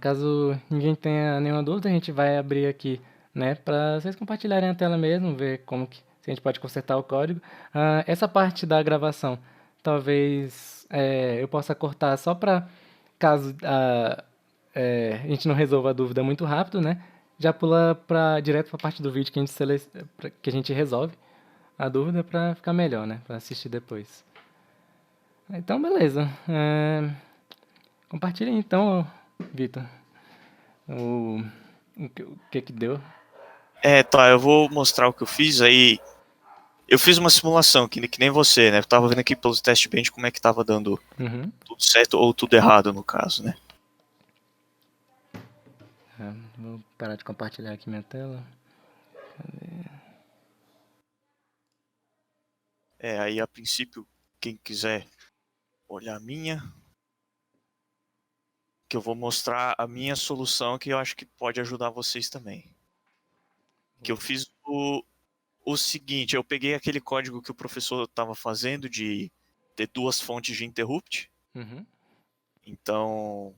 Caso ninguém tenha nenhuma dúvida, a gente vai abrir aqui, né, para vocês compartilharem a tela mesmo, ver como que se a gente pode consertar o código. Essa parte da gravação, talvez eu possa cortar só para caso a gente não resolva a dúvida muito rápido, né? Já pula direto para a parte do vídeo que a gente que a gente resolve a dúvida para ficar melhor, né? Para assistir depois. Então, beleza. Compartilha aí, então, Vitor. O, o que deu? Tá, eu vou mostrar o que eu fiz aí. Eu fiz uma simulação, que nem você, né? Eu tava vendo aqui pelos test bench como é que tava dando Uhum. tudo certo ou tudo errado, no caso, né? Vou parar de compartilhar aqui minha tela. Aí a princípio, quem quiser olhar a minha, que eu vou mostrar a minha solução que eu acho que pode ajudar vocês também. Que eu fiz o seguinte, eu peguei aquele código que o professor estava fazendo de ter 2 fontes de interrupt. Uhum. Então,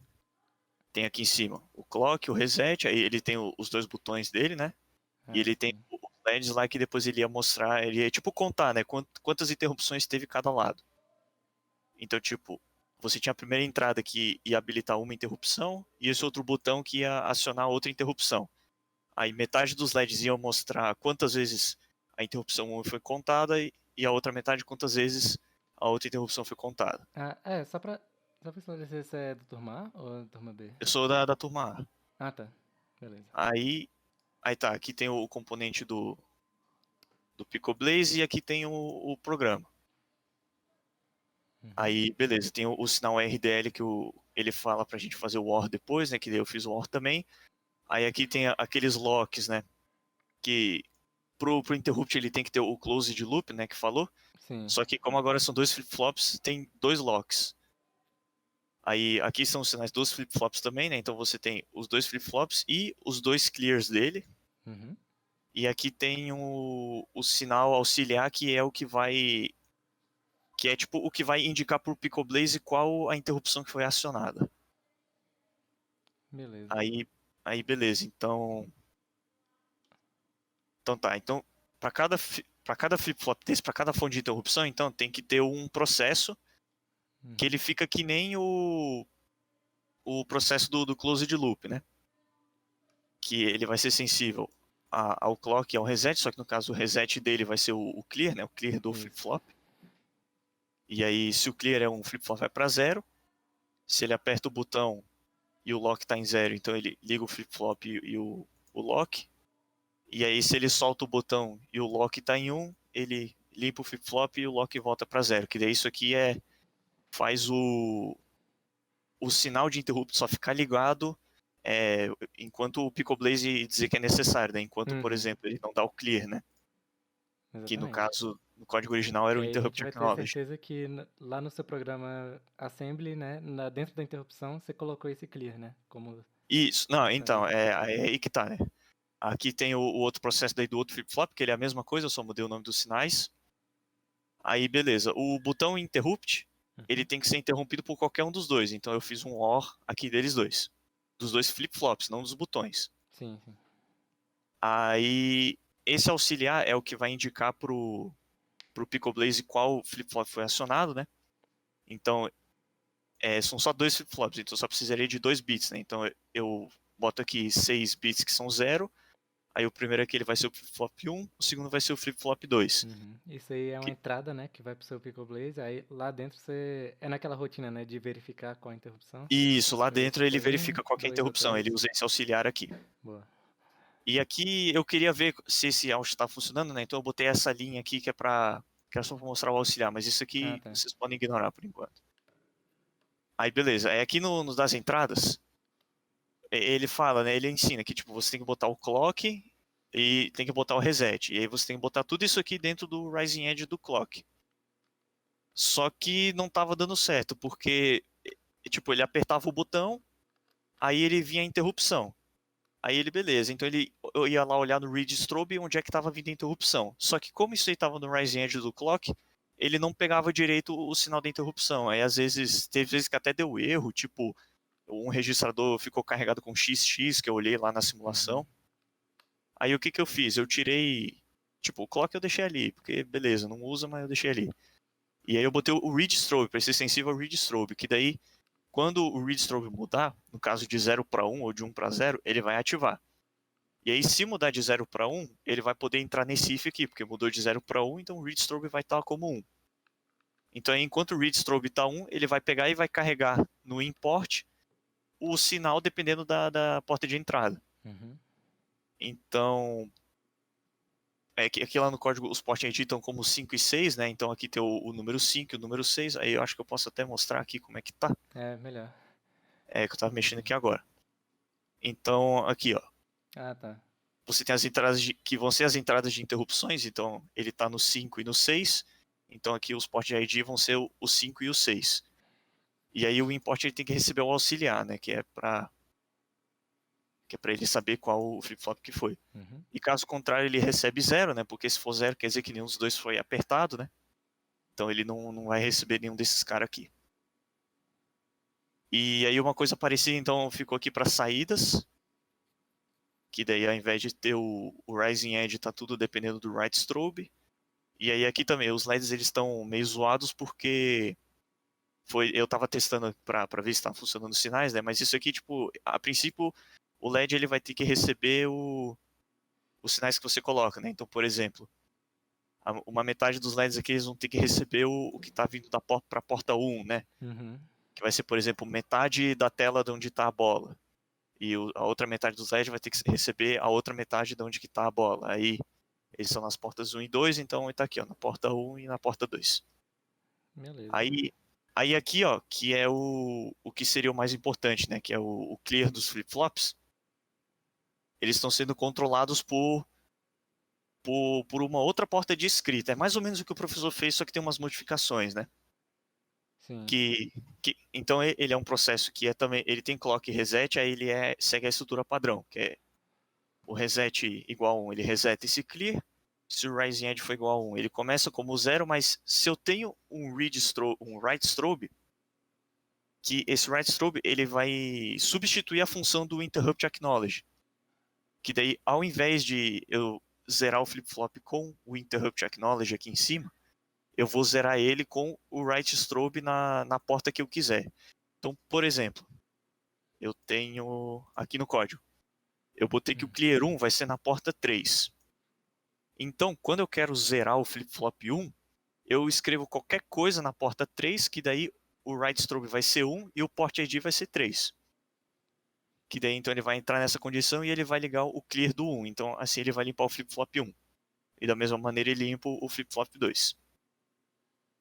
tem aqui em cima o clock, o reset, aí ele tem os 2 botões dele, né? E ele tem Sim. os LEDs lá que depois ele ia mostrar, ele ia tipo contar, né? Quantas interrupções teve cada lado. Então, tipo, você tinha a primeira entrada que ia habilitar uma interrupção e esse outro botão que ia acionar outra interrupção. Aí metade dos LEDs iam mostrar quantas vezes a interrupção 1 foi contada e a outra metade quantas vezes a outra interrupção foi contada. Só pra esclarecer se é do turma A ou da turma B? Eu sou da turma A. Ah, tá. Beleza. Aí tá, aqui tem o componente do PicoBlaze e aqui tem o programa. Aí, beleza, tem o sinal RDL que ele fala pra gente fazer o OR depois, né? Que daí eu fiz o OR também. Aí aqui tem aqueles locks, né? Que pro interrupt ele tem que ter o closed loop, né? Que falou. Sim. Só que como agora são 2 flip-flops, tem 2 locks. Aí aqui são os sinais dos flip-flops também, né? Então você tem os 2 flip-flops e os 2 clears dele. Uhum. E aqui tem o sinal auxiliar que é o que vai... Que é tipo o que vai indicar pro PicoBlaze qual a interrupção que foi acionada. Beleza. Aí beleza, então tá, então para cada flip-flop desse, para cada fonte de interrupção, então tem que ter um processo que ele fica que nem o processo do closed loop, né? Que ele vai ser sensível ao clock e ao reset, só que no caso o reset dele vai ser o clear, né? O clear do Isso. flip-flop. E aí se o clear é um flip-flop vai para 0, se ele aperta o botão e o lock está em 0, então ele liga o flip-flop e o lock. E aí se ele solta o botão e o lock está em 1, ele limpa o flip-flop e o lock volta para 0. Que daí isso aqui faz o sinal de interrupt só ficar ligado enquanto o PicoBlaze dizer que é necessário, né? Enquanto, por exemplo, ele não dá o clear, né? Que no Exatamente. caso, no código original era E o aí a gente interrupt vai ter acknowledge. certeza que lá no seu programa assembly, né, dentro da interrupção, você colocou esse clear, né? Como Isso, não, então, funcionaria. é aí que tá, né? Aqui tem o outro processo daí do outro flip-flop, que ele é a mesma coisa, eu só mudei o nome dos sinais. Aí, beleza. O botão interrupt, ele tem que ser interrompido por qualquer um dos dois. Então eu fiz um OR aqui deles dois. Dos dois flip-flops, não dos botões. Sim, sim. Aí, esse auxiliar é o que vai indicar pro PicoBlaze qual flip-flop foi acionado, né? Então, são só 2 flip-flops, então eu só precisaria de 2 bits, né? Então eu boto aqui 6 bits que são 0, aí o primeiro aqui ele vai ser o flip-flop 1, o segundo vai ser o flip-flop 2. Isso aí é uma Que... entrada, né, que vai pro seu PicoBlaze, aí lá dentro você... É naquela rotina, né, de verificar qual a interrupção. Isso, lá Você dentro ele verifica verifica qual que é a 2 ou interrupção, 3. ele usa esse auxiliar aqui. Boa. E aqui eu queria ver se esse out está funcionando, né? Então eu botei essa linha aqui que é só para mostrar o auxiliar, mas isso aqui Tá. vocês podem ignorar por enquanto. Aí beleza, aqui nos das entradas, ele fala, né? Ele ensina que tipo, você tem que botar o clock e tem que botar o reset. E aí você tem que botar tudo isso aqui dentro do Rising Edge do clock. Só que não estava dando certo, porque tipo, ele apertava o botão, aí ele vinha a interrupção. Aí ele, beleza, então eu ia lá olhar no read strobe onde é que estava vindo a interrupção. Só que como isso aí estava no Rising Edge do clock, ele não pegava direito o sinal da interrupção. Aí às vezes, teve vezes que até deu erro, tipo, um registrador ficou carregado com XX, que eu olhei lá na simulação. Aí o que eu fiz? Eu tirei, tipo, o clock eu deixei ali, porque beleza, não usa, mas eu deixei ali. E aí eu botei o read strobe, para ser sensível ao read strobe, que daí, quando o read strobe mudar, no caso de 0 para 1 ou de 1 para 0, ele vai ativar. E aí, se mudar de 0 para 1, ele vai poder entrar nesse if aqui, porque mudou de 0 para 1, então o read strobe vai estar como 1. Então, enquanto o read strobe está 1, ele vai pegar e vai carregar no import o sinal dependendo da porta de entrada. Então, que aqui lá no código os ports ID estão como 5 e 6, né? Então aqui tem o número 5 e o número 6. Aí eu acho que eu posso até mostrar aqui como é que tá. É, melhor. É que eu tava mexendo aqui agora. Então, aqui, ó. Tá. Você tem as entradas que vão ser as entradas de interrupções, então ele está no 5 e no 6. Então aqui os ports de ID vão ser o 5 e o 6. E aí o import ele tem que receber o auxiliar, né? Que é para ele saber qual o flip-flop que foi. E caso contrário, ele recebe 0, né? Porque se for 0, quer dizer que nenhum dos dois foi apertado, né? Então ele não vai receber nenhum desses caras aqui. E aí uma coisa parecida, então, ficou aqui para saídas. Que daí, ao invés de ter o Rising Edge, tá tudo dependendo do Right Strobe. E aí aqui também, os LEDs eles estão meio zoados porque eu tava testando pra ver se tá funcionando os sinais, né? Mas isso aqui, tipo, a princípio, o LED ele vai ter que receber os sinais que você coloca, né? Então, por exemplo, uma metade dos LEDs aqui eles vão ter que receber o que tá vindo pra porta 1, né? Uhum. Que vai ser, por exemplo, metade da tela de onde tá a bola. E a outra metade dos LEDs vai ter que receber a outra metade de onde que tá a bola. Aí, eles são nas portas 1 e 2, então ele tá aqui, ó, na porta 1 e na porta 2. Beleza. Aí aqui, ó, que é o que seria o mais importante, né? Que é o clear dos flip-flops. Eles estão sendo controlados por uma outra porta de escrita. É mais ou menos o que o professor fez, só que tem umas modificações, né? Sim. Então ele é um processo que é também, ele tem clock e reset, aí ele segue a estrutura padrão, que é o reset igual a 1, ele reseta esse clear. Se o rising edge for igual a 1, ele começa como 0, mas se eu tenho um write strobe, que esse write strobe ele vai substituir a função do interrupt acknowledge, que daí ao invés de eu zerar o flip-flop com o interrupt acknowledge aqui em cima, eu vou zerar ele com o write strobe na porta que eu quiser. Então, por exemplo, eu tenho aqui no código, eu botei que o clear 1 vai ser na porta 3. Então, quando eu quero zerar o flip-flop 1, eu escrevo qualquer coisa na porta 3, que daí o write strobe vai ser 1 e o port ID vai ser 3. Que daí então ele vai entrar nessa condição e ele vai ligar o clear do 1. Então assim ele vai limpar o flip-flop 1. E da mesma maneira ele limpa o flip-flop 2.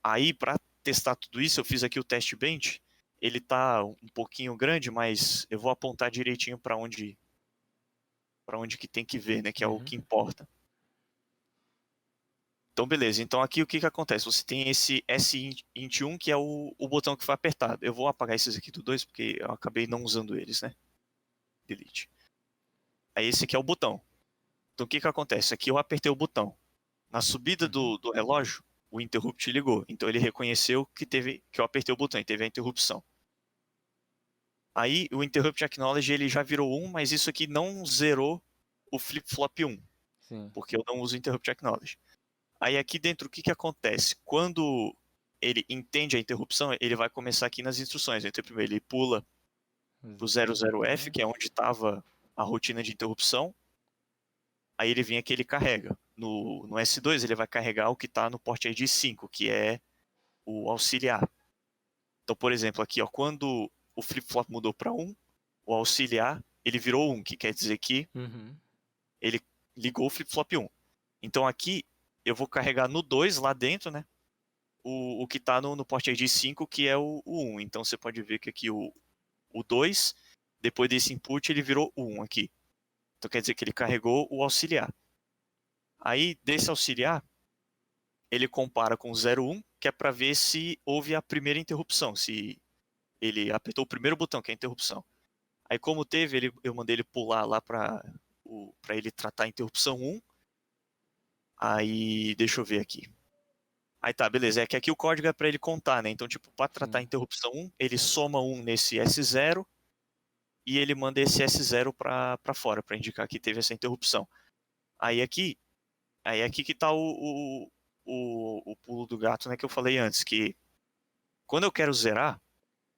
Aí para testar tudo isso eu fiz aqui o test bench. Ele tá um pouquinho grande, mas eu vou apontar direitinho para onde que tem que ver, né, que é o que importa. Então beleza, então aqui o que acontece? Você tem esse SINT1 que é o botão que foi apertado. Eu vou apagar esses aqui do 2 porque eu acabei não usando eles, né? Delete. Aí esse aqui é o botão. Então o que acontece? Aqui eu apertei o botão. Na subida do relógio, o interrupt ligou. Então ele reconheceu que eu apertei o botão e teve a interrupção. Aí o interrupt acknowledge ele já virou 1, mas isso aqui não zerou o flip-flop 1. Sim. Porque eu não uso interrupt acknowledge. Aí aqui dentro o que acontece? Quando ele entende a interrupção, ele vai começar aqui nas instruções. Então primeiro ele pula pro 00F, que é onde estava a rotina de interrupção. Aí ele vem aqui e ele carrega. No S2 ele vai carregar o que está no port ID 5, que é o auxiliar. Então, por exemplo, aqui, ó, quando o flip-flop mudou para 1, o auxiliar ele virou 1, que quer dizer que ele ligou o flip-flop 1. Então aqui eu vou carregar no 2 lá dentro, né? O que está no port ID 5, que é o 1. Então você pode ver que aqui o 2, depois desse input, ele virou 1 aqui. Então quer dizer que ele carregou o auxiliar. Aí, desse auxiliar, ele compara com o 01, que é para ver se houve a primeira interrupção, se ele apertou o primeiro botão, que é a interrupção. Aí, como teve, eu mandei ele pular lá para ele tratar a interrupção 1. Aí, deixa eu ver aqui. Aí tá, beleza. É que aqui o código é para ele contar, né? Então, tipo, para tratar a interrupção 1, ele soma 1 nesse S0 e ele manda esse S0 para fora, para indicar que teve essa interrupção. Aí aqui que tá o pulo do gato, né, que eu falei antes, que quando eu quero zerar,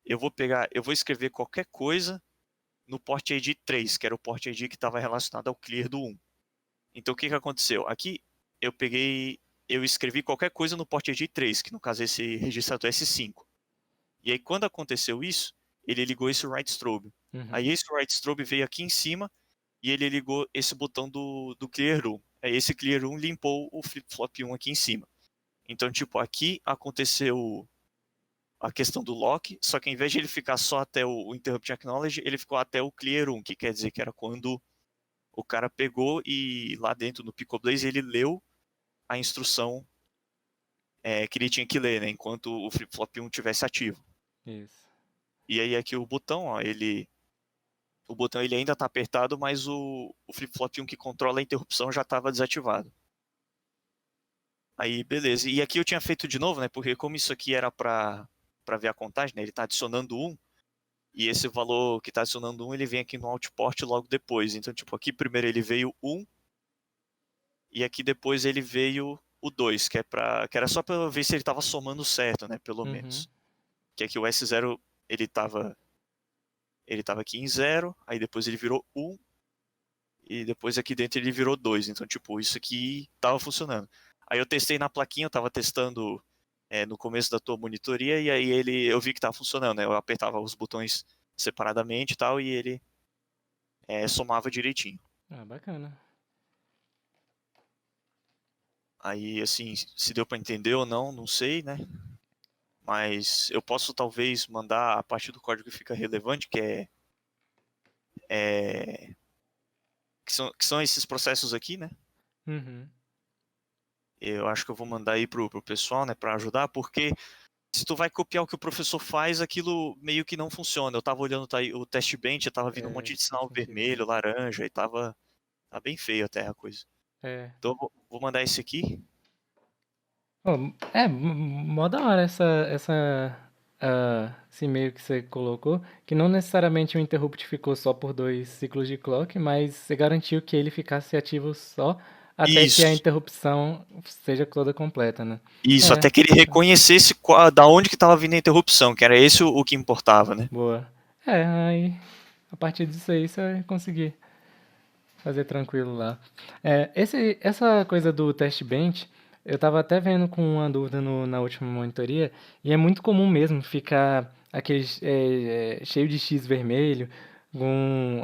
eu vou escrever qualquer coisa no port ID 3, que era o port ID que estava relacionado ao clear do 1. Então o que aconteceu? Aqui eu escrevi qualquer coisa no port ID 3, que no caso é esse registrador S5. E aí quando aconteceu isso, ele ligou esse write strobe. Aí esse write strobe veio aqui em cima e ele ligou esse botão do clear 1. Aí esse clear 1 limpou o flip-flop 1 aqui em cima. Então, tipo, aqui aconteceu a questão do lock, só que ao invés de ele ficar só até o interrupt acknowledge, ele ficou até o clear 1, que quer dizer que era quando o cara pegou e lá dentro no Picoblaze ele leu a instrução que ele tinha que ler, né, enquanto o flip-flop 1 estivesse ativo. Isso. E aí aqui o botão, ó, o botão ele ainda está apertado, mas o flip-flop 1 que controla a interrupção já estava desativado. Aí, beleza. E aqui eu tinha feito de novo, né? Porque como isso aqui era para ver a contagem, né? Ele está adicionando 1. E esse valor que está adicionando 1, ele vem aqui no outport logo depois. Então, tipo, aqui primeiro ele veio 1. E aqui depois ele veio o 2, que era só para ver se ele estava somando certo, né? Pelo menos. que é que o S0 ele tava aqui em 0, aí depois ele virou 1, e depois aqui dentro ele virou 2. Então, tipo, isso aqui tava funcionando. Aí eu testei na plaquinha, eu tava testando no começo da tua monitoria, e aí eu vi que tava funcionando, né? Eu apertava os botões separadamente e tal, e ele somava direitinho. Ah, bacana. Aí, assim, se deu para entender ou não, não sei, né? Mas eu posso talvez mandar a parte do código que fica relevante, que são esses processos aqui, né? Uhum. Eu acho que eu vou mandar aí pro pessoal, né, para ajudar, porque se tu vai copiar o que o professor faz, aquilo meio que não funciona. Eu tava olhando o test bench, tava vindo um monte de Faz sinal sentido. vermelho, laranja, e tá bem feio até a coisa. É. Então eu vou mandar esse aqui. Mó da hora esse e-mail que você colocou, que não necessariamente o interrupt ficou só por 2 ciclos de clock, mas você garantiu que ele ficasse ativo só até que a Isso, interrupção seja toda completa, né? isso, É, até que ele reconhecesse da onde que tava vindo a interrupção, que era esse o que importava, né? boa. Aí a partir disso aí você vai conseguir fazer tranquilo lá. Essa coisa do test bench, eu tava até vendo com uma dúvida na última monitoria, e é muito comum mesmo ficar aquele cheio de X vermelho, com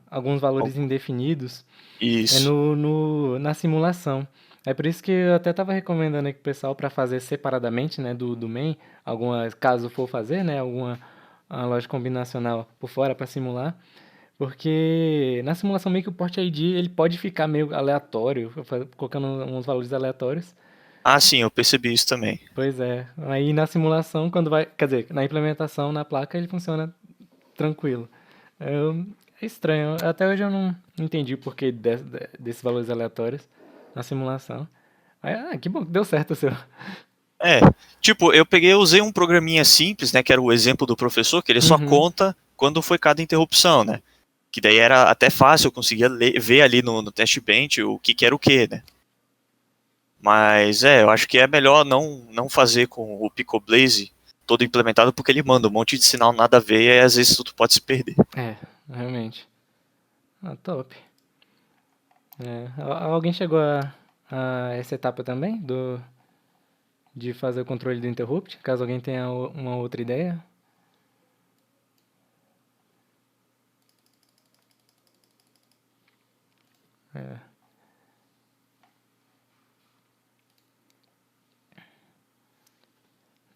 alguns valores indefinidos Isso. na simulação. É por isso que eu até tava recomendando aqui pro pessoal para fazer separadamente, né, do main, caso for fazer, né, alguma uma lógica combinacional por fora para simular. Porque na simulação meio que o port ID ele pode ficar meio aleatório, colocando uns valores aleatórios. Ah, sim, eu percebi isso também. Pois é. Aí na simulação, quer dizer, na implementação na placa ele funciona tranquilo. É estranho. Até hoje eu não entendi o porquê desses valores aleatórios na simulação. Que bom que deu certo o seu. É, tipo, eu usei um programinha simples, né, que era o exemplo do professor, que ele só Uhum. conta quando foi cada interrupção, né? Que daí era até fácil, eu conseguia ver ali no test bench o que era o que, né? Mas eu acho que é melhor não fazer com o Picoblaze todo implementado, porque ele manda um monte de sinal nada a ver e às vezes tudo pode se perder. Realmente. Top. Alguém chegou a essa etapa também? De fazer o controle do interrupt? Caso alguém tenha uma outra ideia.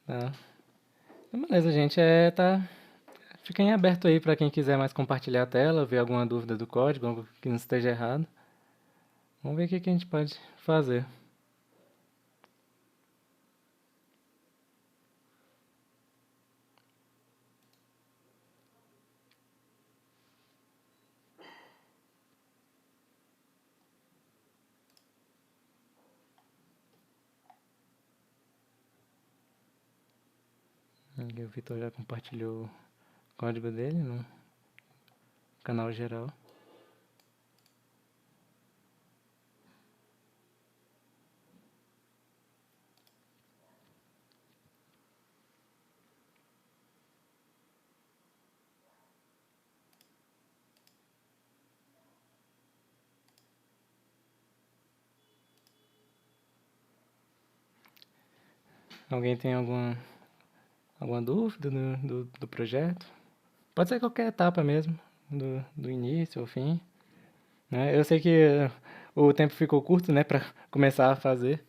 Tá. Então, beleza, gente. Fica em aberto aí para quem quiser mais compartilhar a tela, ver alguma dúvida do código, algo que não esteja errado. Vamos ver o que a gente pode fazer. Aqui o Vitor já compartilhou o código dele no canal geral. Alguém tem alguma dúvida do projeto? Pode ser qualquer etapa mesmo, do início ao fim. Né? Eu sei que o tempo ficou curto, né, para começar a fazer.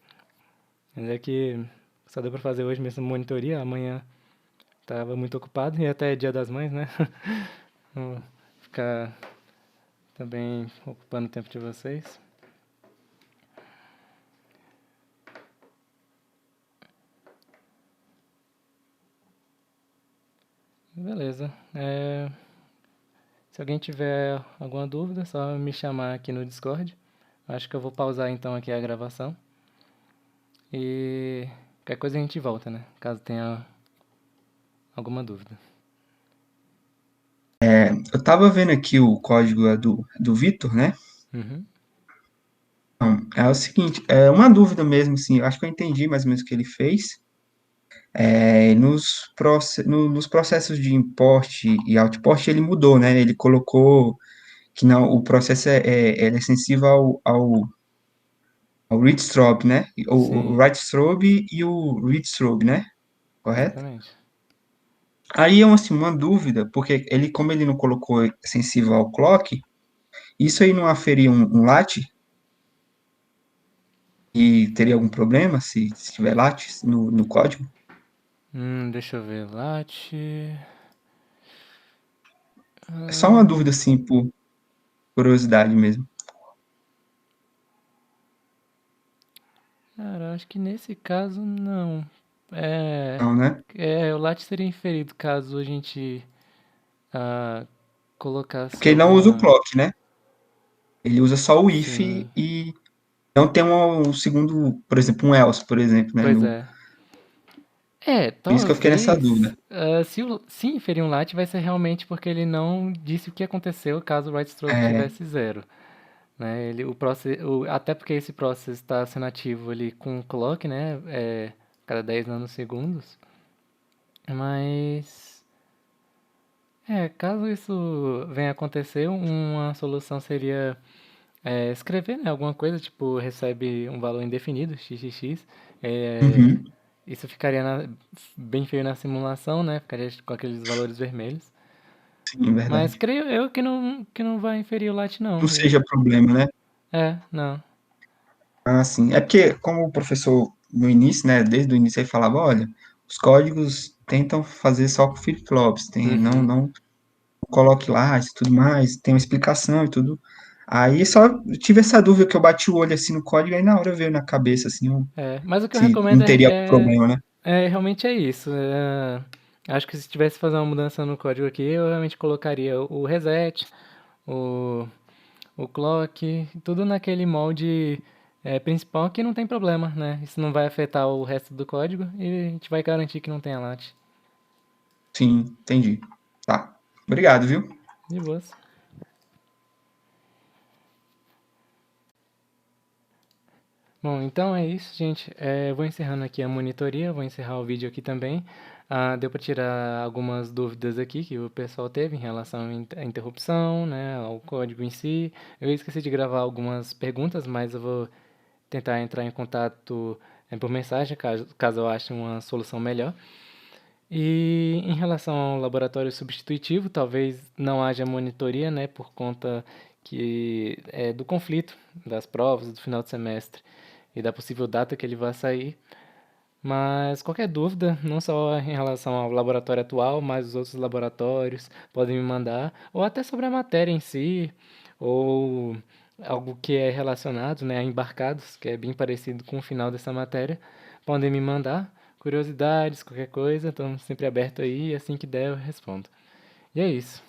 Mas é que só deu para fazer hoje mesmo monitoria, amanhã tava muito ocupado e até é Dia das Mães, né? Vou ficar também ocupando o tempo de vocês. Beleza. Se alguém tiver alguma dúvida, é só me chamar aqui no Discord. Acho que eu vou pausar então aqui a gravação. E qualquer coisa a gente volta, né? Caso tenha alguma dúvida. Eu tava vendo aqui o código lá do Vitor, né? Uhum. Então, é o seguinte, é uma dúvida mesmo, assim, eu acho que eu entendi mais ou menos o que ele fez. Nos processos de import e output ele mudou, né? Ele colocou que não, o processo ele é sensível ao read strobe, né? O Sim, write strobe e o read strobe, né? Correto? exatamente. Aí é assim, uma dúvida, porque ele, como ele não colocou sensível ao clock, isso aí não aferia um lat? E teria algum problema se tiver lat no código? Deixa eu ver. Lat. É só uma Ah, dúvida, assim, por curiosidade mesmo. cara, acho que nesse caso não. É, Não, né? o lat seria inferido caso a gente ah, colocasse Porque ele não usa o alguma. clock, né? Ele usa só o if Sim, e não tem um segundo, por exemplo, um else, por exemplo, né? pois é. Por isso que eu fiquei nessa dúvida. Talvez, se inferir um lat vai ser realmente porque ele não disse o que aconteceu caso o write stroke É, tivesse zero, né? Até porque esse processo está sendo ativo ali com o clock, né? Cada 10 nanosegundos. Mas, caso isso venha a acontecer, uma solução seria escrever, né, alguma coisa, tipo, recebe um valor indefinido, xxx. É, uhum, isso ficaria bem feio na simulação, né? Ficaria com aqueles valores vermelhos. sim, Mas verdade. creio eu que não vai inferir o lat, não, Não viu? seja problema, né? Não. Ah, sim. É porque, como o professor, no início, né, desde o início, ele falava, olha, os códigos tentam fazer só com flip-flops, Uhum. não coloque lá e tudo mais, tem uma explicação e tudo. Aí só tive essa dúvida que eu bati o olho assim no código, aí na hora veio na cabeça, assim, Mas o que eu se recomendo não teria algum problema, né? realmente é isso. Acho que se tivesse que fazer uma mudança no código aqui, eu realmente colocaria o reset, o, o clock, tudo naquele molde principal que não tem problema, né? Isso não vai afetar o resto do código e a gente vai garantir que não tenha lat. Sim, entendi. Tá. Obrigado, viu? De boas. Bom, então é isso, gente. Vou encerrando aqui a monitoria, vou encerrar o vídeo aqui também. Deu para tirar algumas dúvidas aqui que o pessoal teve em relação à interrupção, né, ao código em si. Eu esqueci de gravar algumas perguntas, mas eu vou tentar entrar em contato por mensagem, caso eu ache uma solução melhor. E em relação ao laboratório substitutivo, talvez não haja monitoria, né, por conta do conflito das provas do final de semestre e da possível data que ele vai sair. Mas qualquer dúvida, não só em relação ao laboratório atual, mas os outros laboratórios, podem me mandar, ou até sobre a matéria em si, ou algo que é relacionado, né, a embarcados, que é bem parecido com o final dessa matéria, podem me mandar. Curiosidades, qualquer coisa, estamos sempre aberto aí, e assim que der eu respondo. E é isso.